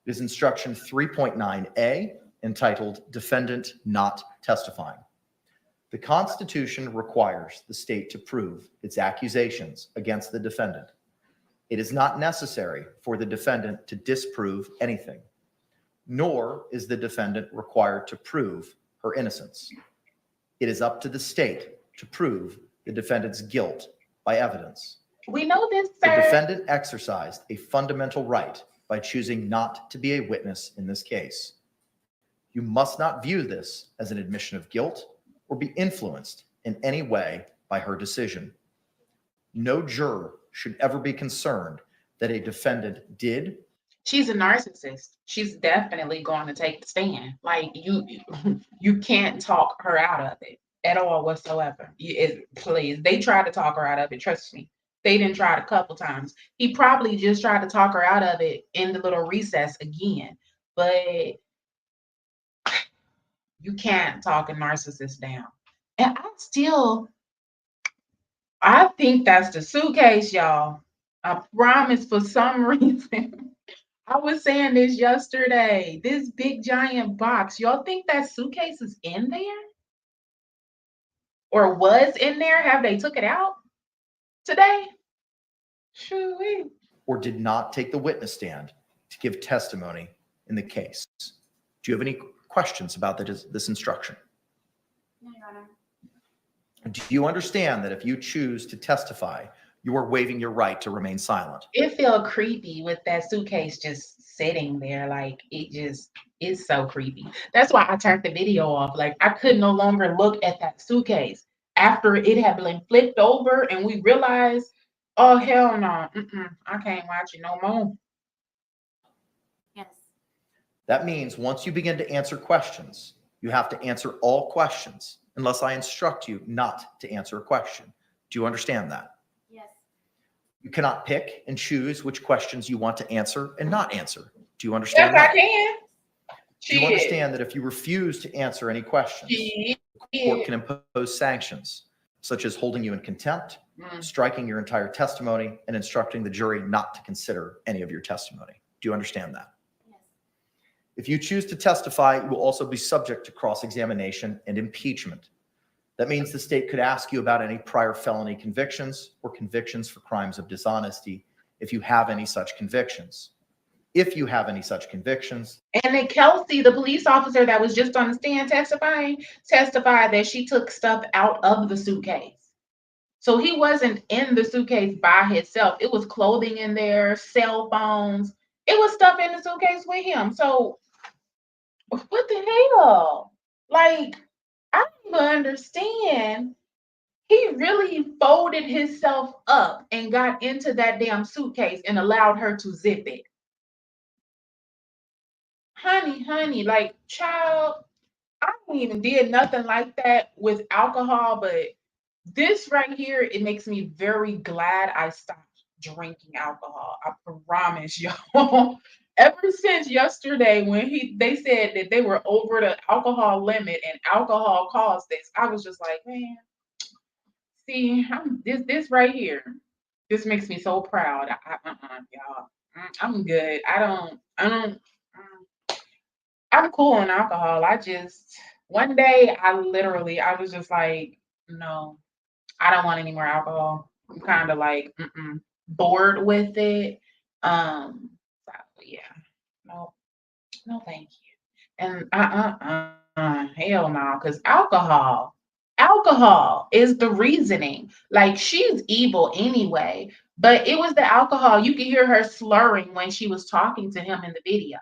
C: It is instruction 3.9a, entitled Defendant Not Testifying. The Constitution requires the state to prove its accusations against the defendant. It is not necessary for the defendant to disprove anything, nor is the defendant required to prove her innocence. It is up to the state to prove the defendant's guilt by evidence.
A: We know this,
C: The
A: sir.
C: defendant exercised a fundamental right by choosing not to be a witness in this case. You must not view this as an admission of guilt or be influenced in any way by her decision. No juror should ever be concerned that a defendant did.
A: She's a narcissist. She's definitely going to take the stand. Like you can't talk her out of it at all whatsoever. Please, they tried to talk her out of it. Trust me, they didn't try it a couple times. He probably just tried to talk her out of it in the little recess again. But you can't talk a narcissist down. And I think that's the suitcase, y'all. I promise, for some reason. I was saying this yesterday. This big giant box. Y'all think that suitcase is in there? Or was in there? Have they took it out today? Shoo-wee.
C: Or did not take the witness stand to give testimony in the case. Do you have any questions about this instruction?
K: No, Your Honor.
C: Do you understand that if you choose to testify, you are waiving your right to remain silent?
A: It felt creepy with that suitcase just sitting there. Like, it just is so creepy. That's why I turned the video off. Like, I could no longer look at that suitcase after it had been flipped over and we realized, oh, hell no. I can't watch it no more.
K: Yes.
C: That means once you begin to answer questions, you have to answer all questions unless I instruct you not to answer a question. Do you understand that?
K: Yes.
C: You cannot pick and choose which questions you want to answer and not answer. Do you understand
A: Yes,
C: that?
A: I can.
C: Do you understand that if you refuse to answer any questions, the court can impose sanctions, such as holding you in contempt, striking your entire testimony, and instructing the jury not to consider any of your testimony? Do you understand that?
K: Yes.
C: If you choose to testify, you will also be subject to cross-examination and impeachment. That means the state could ask you about any prior felony convictions or convictions for crimes of dishonesty if you have any such convictions. If you have any such convictions.
A: And then Kelsey, the police officer that was just on the stand testified that she took stuff out of the suitcase. So he wasn't in the suitcase by himself. It was clothing in there, cell phones. It was stuff in the suitcase with him. So what the hell? Like, I don't even understand. He really folded himself up and got into that damn suitcase and allowed her to zip it. Honey, like, child, I don't even did nothing like that with alcohol, but this right here, it makes me very glad I stopped drinking alcohol. I promise y'all. Ever since yesterday when they said that they were over the alcohol limit and alcohol caused this, I was just like, man, see, this right here. This makes me so proud. Y'all. I'm good. I'm cool on alcohol. One day I was just like, no, I don't want any more alcohol. I'm kind of like bored with it. So yeah, no, no, thank you. And hell no, because alcohol is the reasoning. Like she's evil anyway, but it was the alcohol. You could hear her slurring when she was talking to him in the video.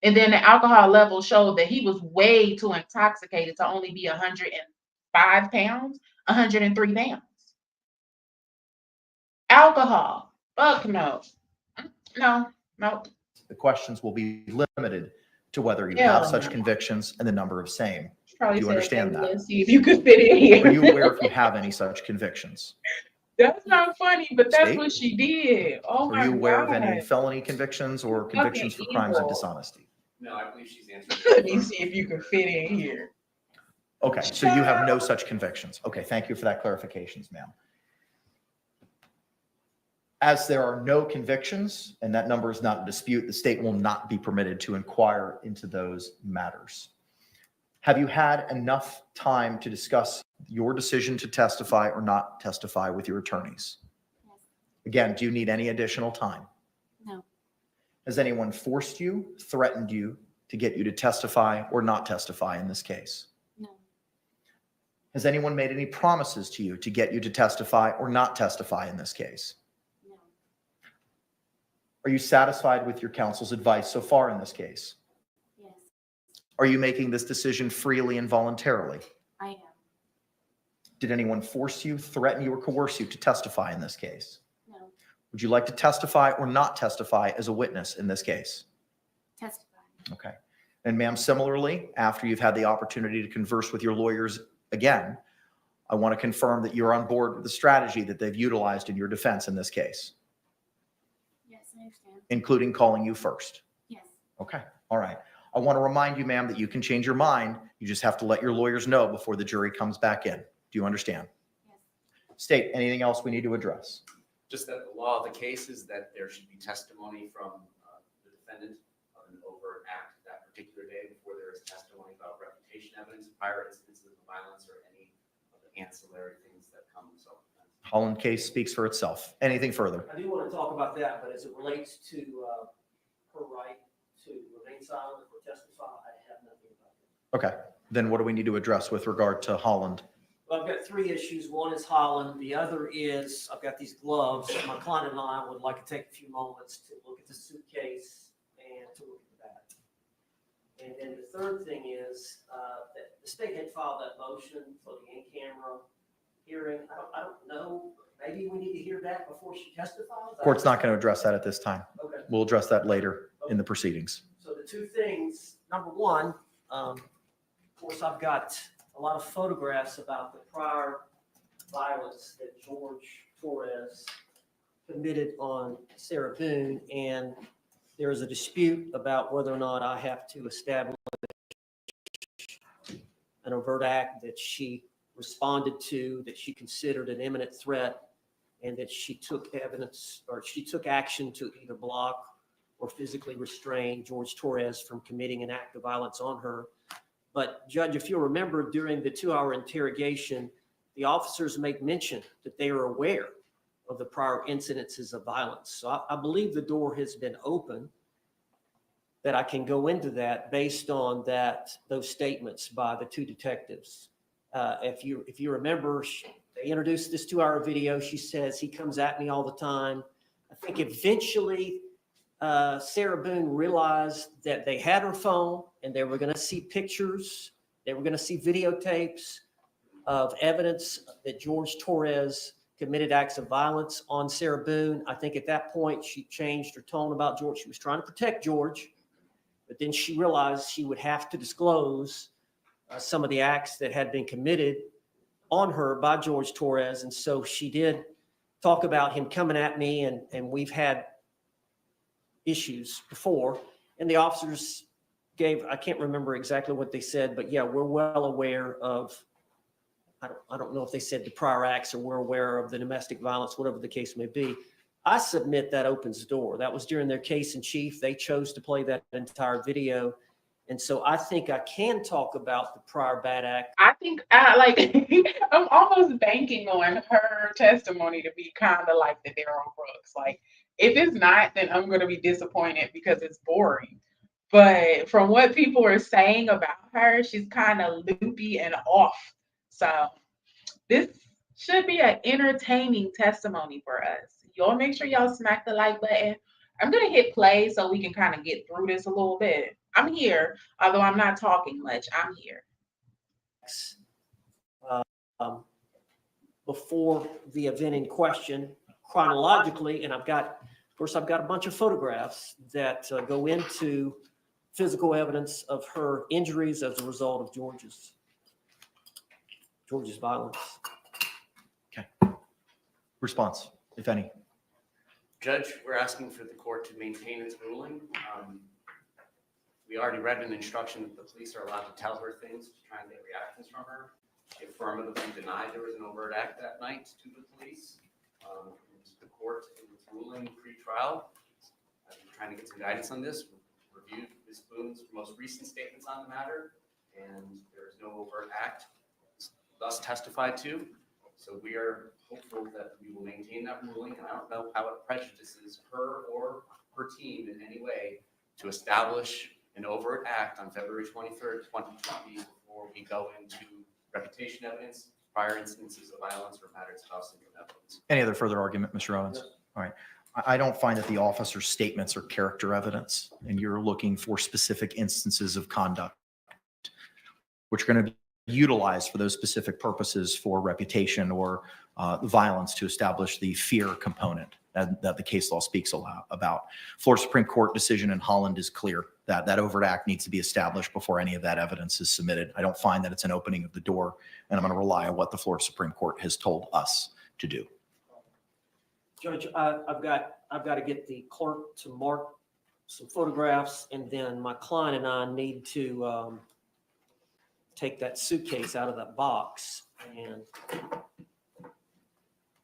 A: And then the alcohol level showed that he was way too intoxicated to only be 105 pounds, 103 pounds. Alcohol. Fuck no. No, no.
C: The questions will be limited to whether you
A: Hell
C: have such
A: no.
C: convictions and the number of same.
A: Probably
C: Do you
A: said,
C: understand
A: "Hey,
C: that?
A: let's see if you could fit in here."
C: Are you aware if you have any such convictions?
A: That's not funny, but that's
C: State?
A: what she did. Oh
C: Are
A: my
C: you aware of any
A: God.
C: felony convictions or convictions for crimes of
A: evil.
C: dishonesty?
H: No, I believe she's answering.
A: Let me see if you can fit in here.
C: Okay, so you have no such convictions. Okay, thank you for that clarifications, ma'am. As there are no convictions, and that number is not in dispute, the state will not be permitted to inquire into those matters. Have you had enough time to discuss your decision to testify or not testify with your attorneys?
K: Yes.
C: Again, do you need any additional time?
K: No.
C: Has anyone forced you, threatened you to get you to testify or not testify in this case?
K: No.
C: Has anyone made any promises to you to get you to testify or not testify in this case?
K: No.
C: Are you satisfied with your counsel's advice so far in this case?
K: Yes.
C: Are you making this decision freely and voluntarily?
K: I am.
C: Did anyone force you, threaten you, or coerce you to testify in this case?
K: No.
C: Would you like to testify or not testify as a witness in this case?
K: Testify.
C: Okay. And ma'am, similarly, after you've had the opportunity to converse with your lawyers again, I want to confirm that you're on board with the strategy that they've utilized in your defense in this case,
K: Yes, I understand.
C: including calling you first.
K: Yes.
C: Okay. All right. I want to remind you, ma'am, that you can change your mind. You just have to let your lawyers know before the jury comes back in. Do you understand?
K: Yes.
C: State, anything else we need to address?
H: Just that the law of the case is that there should be testimony from the defendant of an overt act that particular day before there is testimony about reputation evidence, prior instances of violence, or any of the ancillary things that come with self-defense.
C: Holland case speaks for itself. Anything further?
J: I do want to talk about that, but as it relates to her right to remain silent or testify, I have nothing about that.
C: Okay. Then what do we need to address with regard to Holland?
J: Well, I've got three issues. One is Holland. The other is I've got these gloves. My client and I would like to take a few moments to look at the suitcase and to look at that. And then the third thing is that the state had filed that motion for the in-camera hearing. I don't know. Maybe we need to hear that before she testifies.
C: Court's not going to address that at this time.
J: Okay.
C: We'll address that later in the proceedings.
J: So the two things, number one, of course, I've got a lot of photographs about the prior violence that George Torres committed on Sarah Boone, and there is a dispute about whether or not I have to establish an overt act that she responded to, that she considered an imminent threat, and that she took evidence or she took action to either block or physically restrain George Torres from committing an act of violence on her. But Judge, if you'll remember, during the 2-hour interrogation, the officers made mention that they are aware of the prior incidences of violence. So I believe the door has been open, that I can go into that based on those statements by the two detectives. If you remember, they introduced this 2-hour video. She says, he comes at me all the time. I think eventually Sarah Boone realized that they had her phone and they were going to see pictures. They were going to see videotapes. of evidence that George Torres committed acts of violence on Sarah Boone. I think at that point she changed her tone about George. She was trying to protect George, but then she realized she would have to disclose some of the acts that had been committed on her by George Torres. And so she did talk about him coming at me, and we've had issues before. And the officers gave, I can't remember exactly what they said, but yeah, we're well aware of, I don't know if they said the prior acts, or we're aware of the domestic violence, whatever the case may be. I submit that opens the door. That was during their case in chief. They chose to play that entire video. And so I think I can talk about the prior bad act.
A: I think I'm almost banking on her testimony to be kind of like the Darryl Brooks. Like, if it's not, then I'm going to be disappointed because it's boring. But from what people are saying about her, she's kind of loopy and off. So this should be an entertaining testimony for us. Y'all make sure y'all smack the like button. I'm going to hit play so we can kind of get through this a little bit. I'm here, although I'm not talking much. I'm here.
J: Before the event in question, chronologically, and I've got a bunch of photographs that go into physical evidence of her injuries as a result of George's violence.
C: Okay. Response, if any.
H: Judge, we're asking for the court to maintain its ruling. We already read an instruction that the police are allowed to tell her things to try and get reactions from her. She affirmatively denied there was an overt act that night to the police. The court, in its ruling pre-trial, I've been trying to get some guidance on this, reviewed Ms. Boone's most recent statements on the matter, and there is no overt act thus testified to. So we are hopeful that we will maintain that ruling, and I don't know how it prejudices her or her team in any way to establish an overt act on February 23rd, 2020, before we go into reputation evidence, prior instances of violence, or battered spouse syndrome evidence.
C: Any other further argument, Mr. Owens? All right. I don't find that the officer's statements are character evidence, and you're looking for specific instances of conduct, which are going to be utilized for those specific purposes for reputation or violence to establish the fear component that the case law speaks about. Florida Supreme Court decision in Holland is clear that that overt act needs to be established before any of that evidence is submitted. I don't find that it's an opening of the door, and I'm going to rely on what the Florida Supreme Court has told us to do.
J: Judge, I've got to get the clerk to mark some photographs, and then my client and I need to take that suitcase out of that box and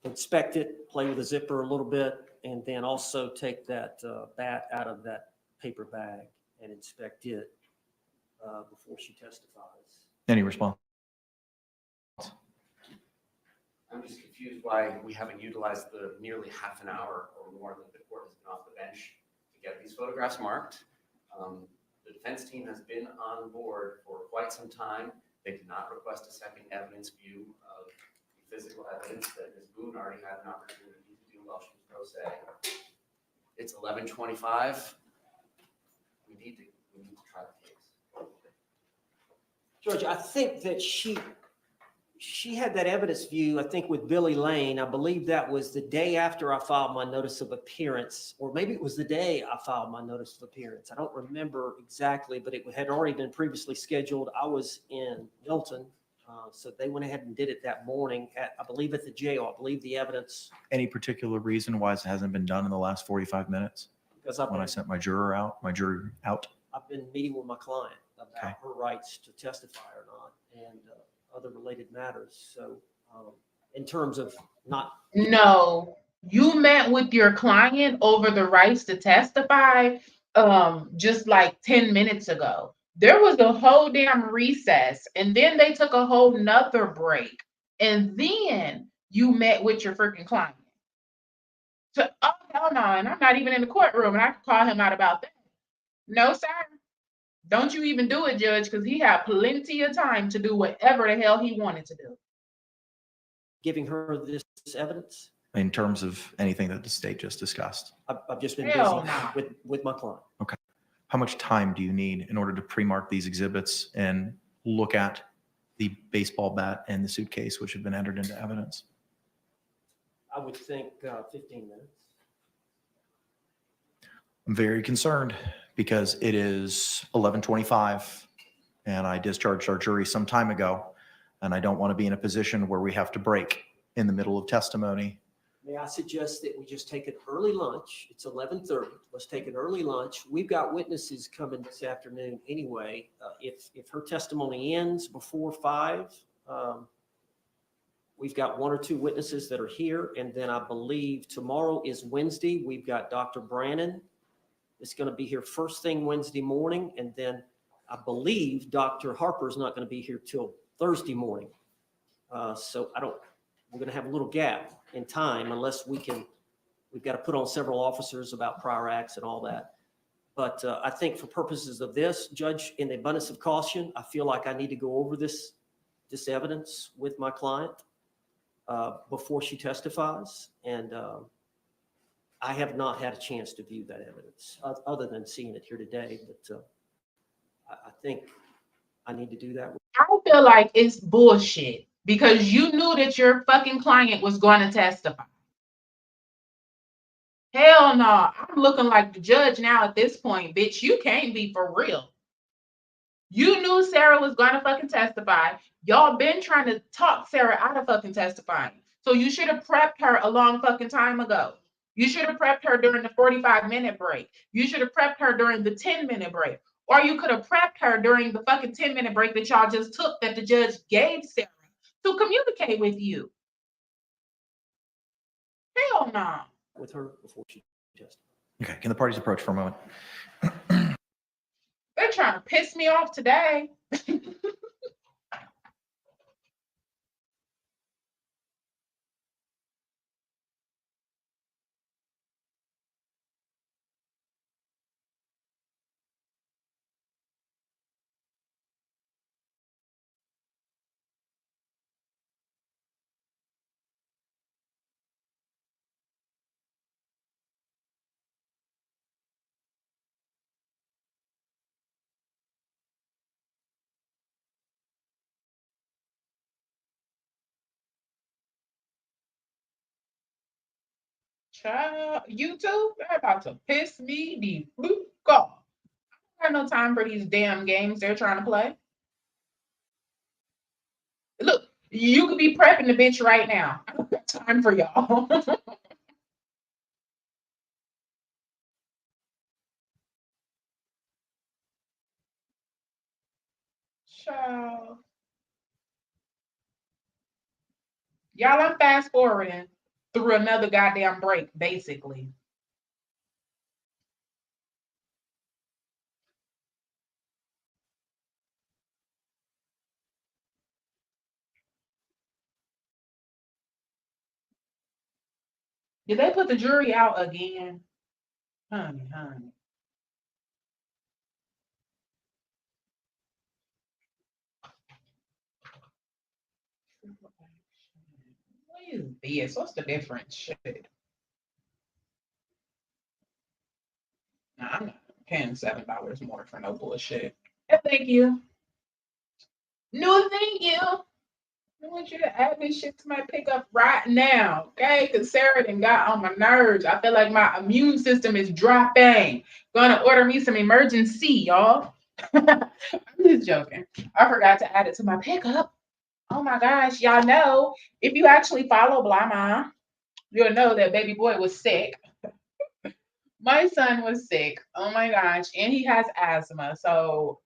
J: inspect it, play with the zipper a little bit, and then also take that bat out of that paper bag and inspect it before she testifies.
C: Any response?
H: I'm just confused why we haven't utilized the nearly half an hour or more that the court has been off the bench to get these photographs marked. The defense team has been on board for quite some time. They did not request a second evidence view of the physical evidence that Ms. Boone already had an opportunity to do while she was pro se. It's 11:25. We need to try the case.
J: Judge, I think that she had that evidence view, I think, with Billy Lane. I believe that was the day after I filed my notice of appearance, or maybe it was the day I filed my notice of appearance. I don't remember exactly, but it had already been previously scheduled. I was in Milton, so they went ahead and did it that morning, I believe at the jail. I believe the evidence. Any
C: particular reason why it hasn't been done in the last 45 minutes?
J: Because
C: I sent my juror out.
J: I've been meeting with my client about
C: Okay.
J: her rights to testify or not, and other related matters. So in terms of not.
A: No, you met with your client over the rights to testify just like 10 minutes ago. There was a whole damn recess, and then they took a whole nother break, and then you met with your freaking client. So, oh, hell no, and I'm not even in the courtroom, and I can call him out about that. No, sir. Don't you even do it, Judge, because he had plenty of time to do whatever the hell he wanted to do.
J: Giving her this evidence?
C: In terms of anything that the state just discussed.
J: I've just been
A: Hell
J: busy
A: no.
J: with my client.
C: Okay. How much time do you need in order to pre-mark these exhibits and look at the baseball bat and the suitcase, which have been entered into evidence?
J: I would think 15 minutes.
C: I'm very concerned because it is 11:25 and I discharged our jury some time ago. And I don't want to be in a position where we have to break in the middle of testimony.
J: May I suggest that we just take an early lunch? It's 11:30. Let's take an early lunch. We've got witnesses coming this afternoon anyway. If her testimony ends before 5, we've got 1 or 2 witnesses that are here. And then I believe tomorrow is Wednesday. We've got Dr. Brannon. It's going to be here first thing Wednesday morning. And then I believe Dr. Harper is not going to be here till Thursday morning. So we're going to have a little gap in time unless we've got to put on several officers about prior acts and all that. But I think for purposes of this, Judge, in the abundance of caution, I feel like I need to go over this evidence with my client before she testifies. And I have not had a chance to view that evidence other than seeing it here today. But I think I need to do that.
A: I feel like it's bullshit because you knew that your fucking client was going to testify. Hell no. I'm looking like the judge now at this point, bitch. You can't be for real. You knew Sarah was going to fucking testify. Y'all been trying to talk Sarah out of fucking testifying. So you should have prepped her a long fucking time ago. You should have prepped her during the 45-minute break. You should have prepped her during the 10-minute break. Or you could have prepped her during the fucking 10-minute break that y'all just took that the judge gave Sarah to communicate with you. Hell no.
J: With her before she testifies.
C: Okay, can the parties approach for a moment?
A: They're trying to piss me off today. Child, YouTube, they're about to piss me the fuck off. I don't got no time for these damn games they're trying to play. Look, you could be prepping the bitch right now. I don't got time for y'all. Child. Y'all, I'm fast forwarding through another goddamn break, basically. Did they put the jury out again? Honey. What is this? What's the difference? Shit. Nah, I'm not paying $7 more for no bullshit. Yeah, thank you. No, thank you. I want you to add this shit to my pickup right now, okay? Because Sarah done got on my nerves. I feel like my immune system is dropping. Gonna order me some emergency, y'all. I'm just joking. I forgot to add it to my pickup. Oh my gosh, y'all know, if you actually follow Blama, you'll know that baby boy was sick. My son was sick. Oh my gosh. And he has asthma. So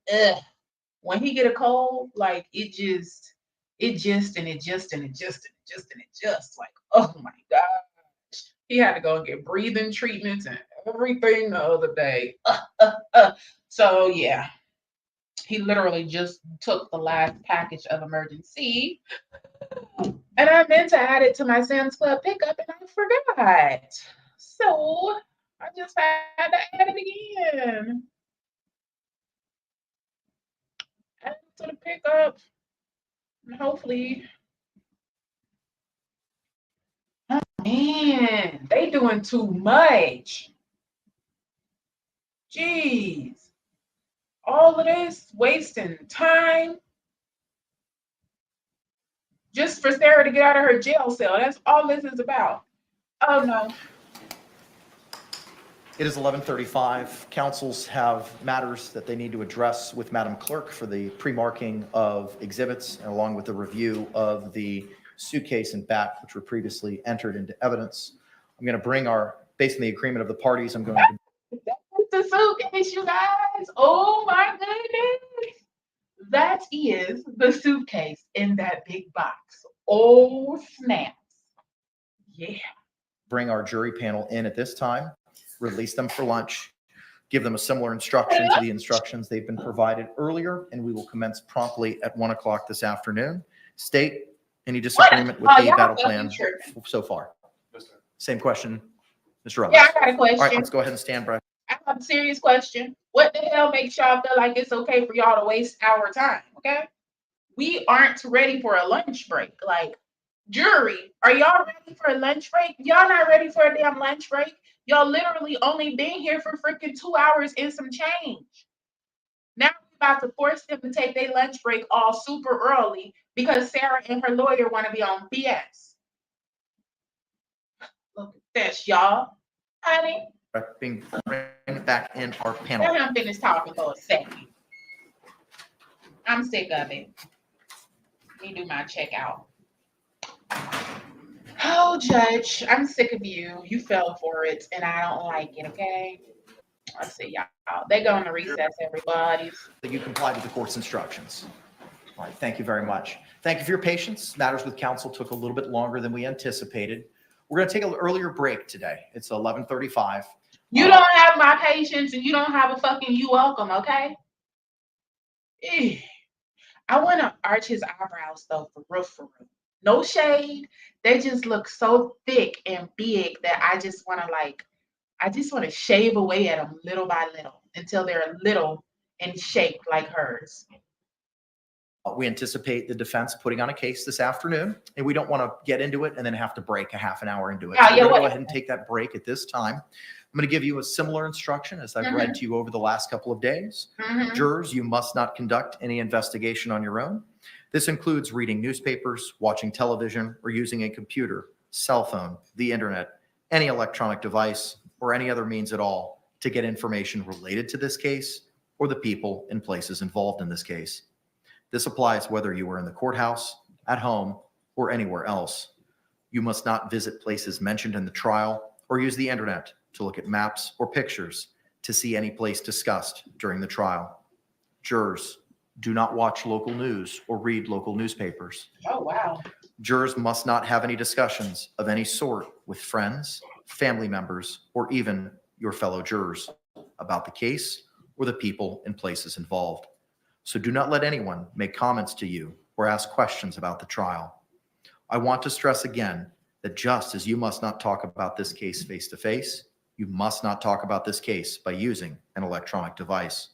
A: when he get a cold, like it just like, oh my gosh. He had to go and get breathing treatments and everything the other day. So yeah. He literally just took the last package of emergency. And I meant to add it to my Sam's Club pickup and I forgot. So I just had to add it again. Add it to the pickup. And hopefully. Oh man, they doing too much. Jeez. All of this wasting time. just for Sarah to get out of her jail cell. That's all this is about. Oh no.
C: It is 11:35. Councils have matters that they need to address with Madam Clerk for the pre-marking of exhibits and along with the review of the suitcase and bat, which were previously entered into evidence. I'm going to bring based on the agreement of the parties, I'm going to.
A: That's the suitcase, you guys. Oh my goodness. That is the suitcase in that big box. Oh snaps. Yeah.
C: Bring our jury panel in at this time, release them for lunch, give them a similar instruction to the instructions they've been provided earlier, and we will commence promptly at 1 o'clock this afternoon. State, any disagreement with the battle plan so far? Same question, Mr. Rose.
A: Yeah, I got a question.
C: All right, let's go ahead and stand by.
A: I have a serious question. What the hell makes y'all feel like it's okay for y'all to waste our time? Okay. We aren't ready for a lunch break. Like, jury, are y'all ready for a lunch break? Y'all not ready for a damn lunch break. Y'all literally only been here for freaking 2 hours and some change. Now we're about to force them to take their lunch break all super early because Sarah and her lawyer want to be on BS. Look at this, y'all. Honey.
C: Bring back in our panel.
A: Let him finish talking for a second. I'm sick of it. Let me do my checkout. Oh, Judge, I'm sick of you. You fell for it, and I don't like it, okay? Let's see, y'all. They're going to recess, everybody.
C: That you complied with the court's instructions. All right, thank you very much. Thank you for your patience. Matters with counsel took a little bit longer than we anticipated. We're going to take an earlier break today. It's 11:35.
A: You don't have my patience, and you don't have a fucking you welcome, okay? I want to arch his eyebrows, though, for real. No shade. They just look so thick and big that I just want to shave away at them little by little until they're little and shaped like hers.
C: We anticipate the defense putting on a case this afternoon, and we don't want to get into it and then have to break a half an hour into it. So we're going to go ahead and take that break at this time. I'm going to give you a similar instruction as I've read to you over the last couple of days. Jurors, you must not conduct any investigation on your own. This includes reading newspapers, watching television, or using a computer, cell phone, the internet, any electronic device, or any other means at all to get information related to this case or the people and places involved in this case. This applies whether you are in the courthouse, at home, or anywhere else. You must not visit places mentioned in the trial or use the internet to look at maps or pictures to see any place discussed during the trial. Jurors, do not watch local news or read local newspapers.
A: Oh, wow.
C: Jurors must not have any discussions of any sort with friends, family members, or even your fellow jurors about the case or the people and places involved. So do not let anyone make comments to you or ask questions about the trial. I want to stress again that just as you must not talk about this case face-to-face, you must not talk about this case by using an electronic device.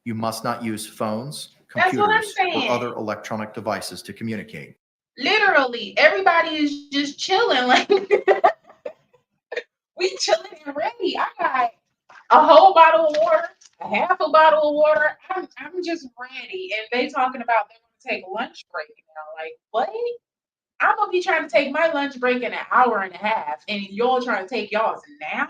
C: You must not use phones, computers, or other electronic devices to communicate.
A: Literally, everybody is just chilling. Like, we chilling and ready. I got a whole bottle of water, a half a bottle of water. I'm just ready. And they talking about they want to take a lunch break now. Like, what? I'm going to be trying to take my lunch break in an hour and a half, and y'all trying to take y'all's now?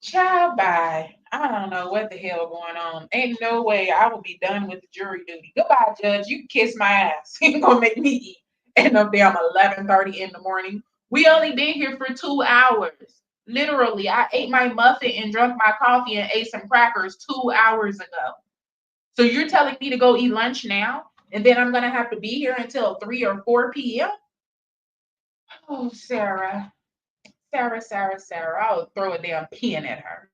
A: Child, bye. I don't know what the hell going on. Ain't no way I will be done with the jury duty. Goodbye, Judge. You can kiss my ass. You ain't gonna make me eat. End up damn 11:30 in the morning. We only been here for 2 hours. Literally, I ate my muffin and drank my coffee and ate some crackers 2 hours ago. So you're telling me to go eat lunch now? And then I'm gonna have to be here until 3 or 4 p.m.? Oh, Sarah. Sarah. I'll throw a damn pen at her.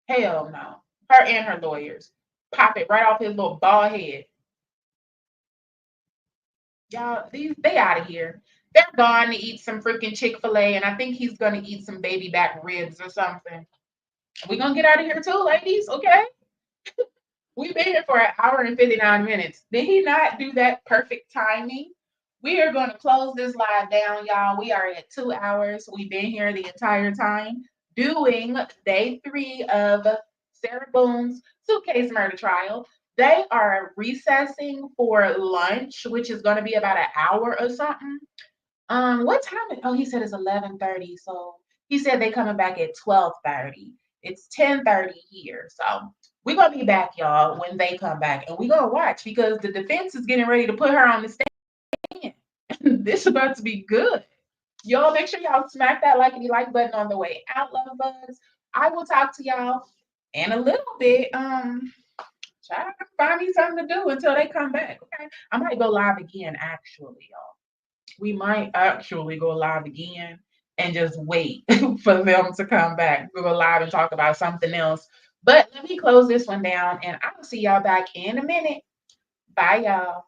A: Hell no. Her and her lawyers. Pop it right off his little bald head. Y'all, they out of here. They're gone to eat some freaking Chick-fil-A, and I think he's gonna eat some baby back ribs or something. We're gonna get out of here too, ladies, okay? We've been here for 1 hour and 59 minutes. Did he not do that perfect timing? We are going to close this live down, y'all. We are at 2 hours. We've been here the entire time doing day 3 of Sarah Boone's suitcase murder trial. They are recessing for lunch, which is going to be about an hour or something. What time? Oh, he said it's 11:30. So he said they coming back at 12:30. It's 10:30 here. So we're gonna be back, y'all, when they come back, and we're gonna watch because the defense is getting ready to put her on the stand. This is about to be good. Y'all make sure y'all smack that like button on the way out, love bugs. I will talk to y'all in a little bit. Try to find me something to do until they come back. Okay. I might go live again, actually, y'all. We might actually go live again and just wait for them to come back. We'll go live and talk about something else. But let me close this one down and I will see y'all back in a minute. Bye, y'all.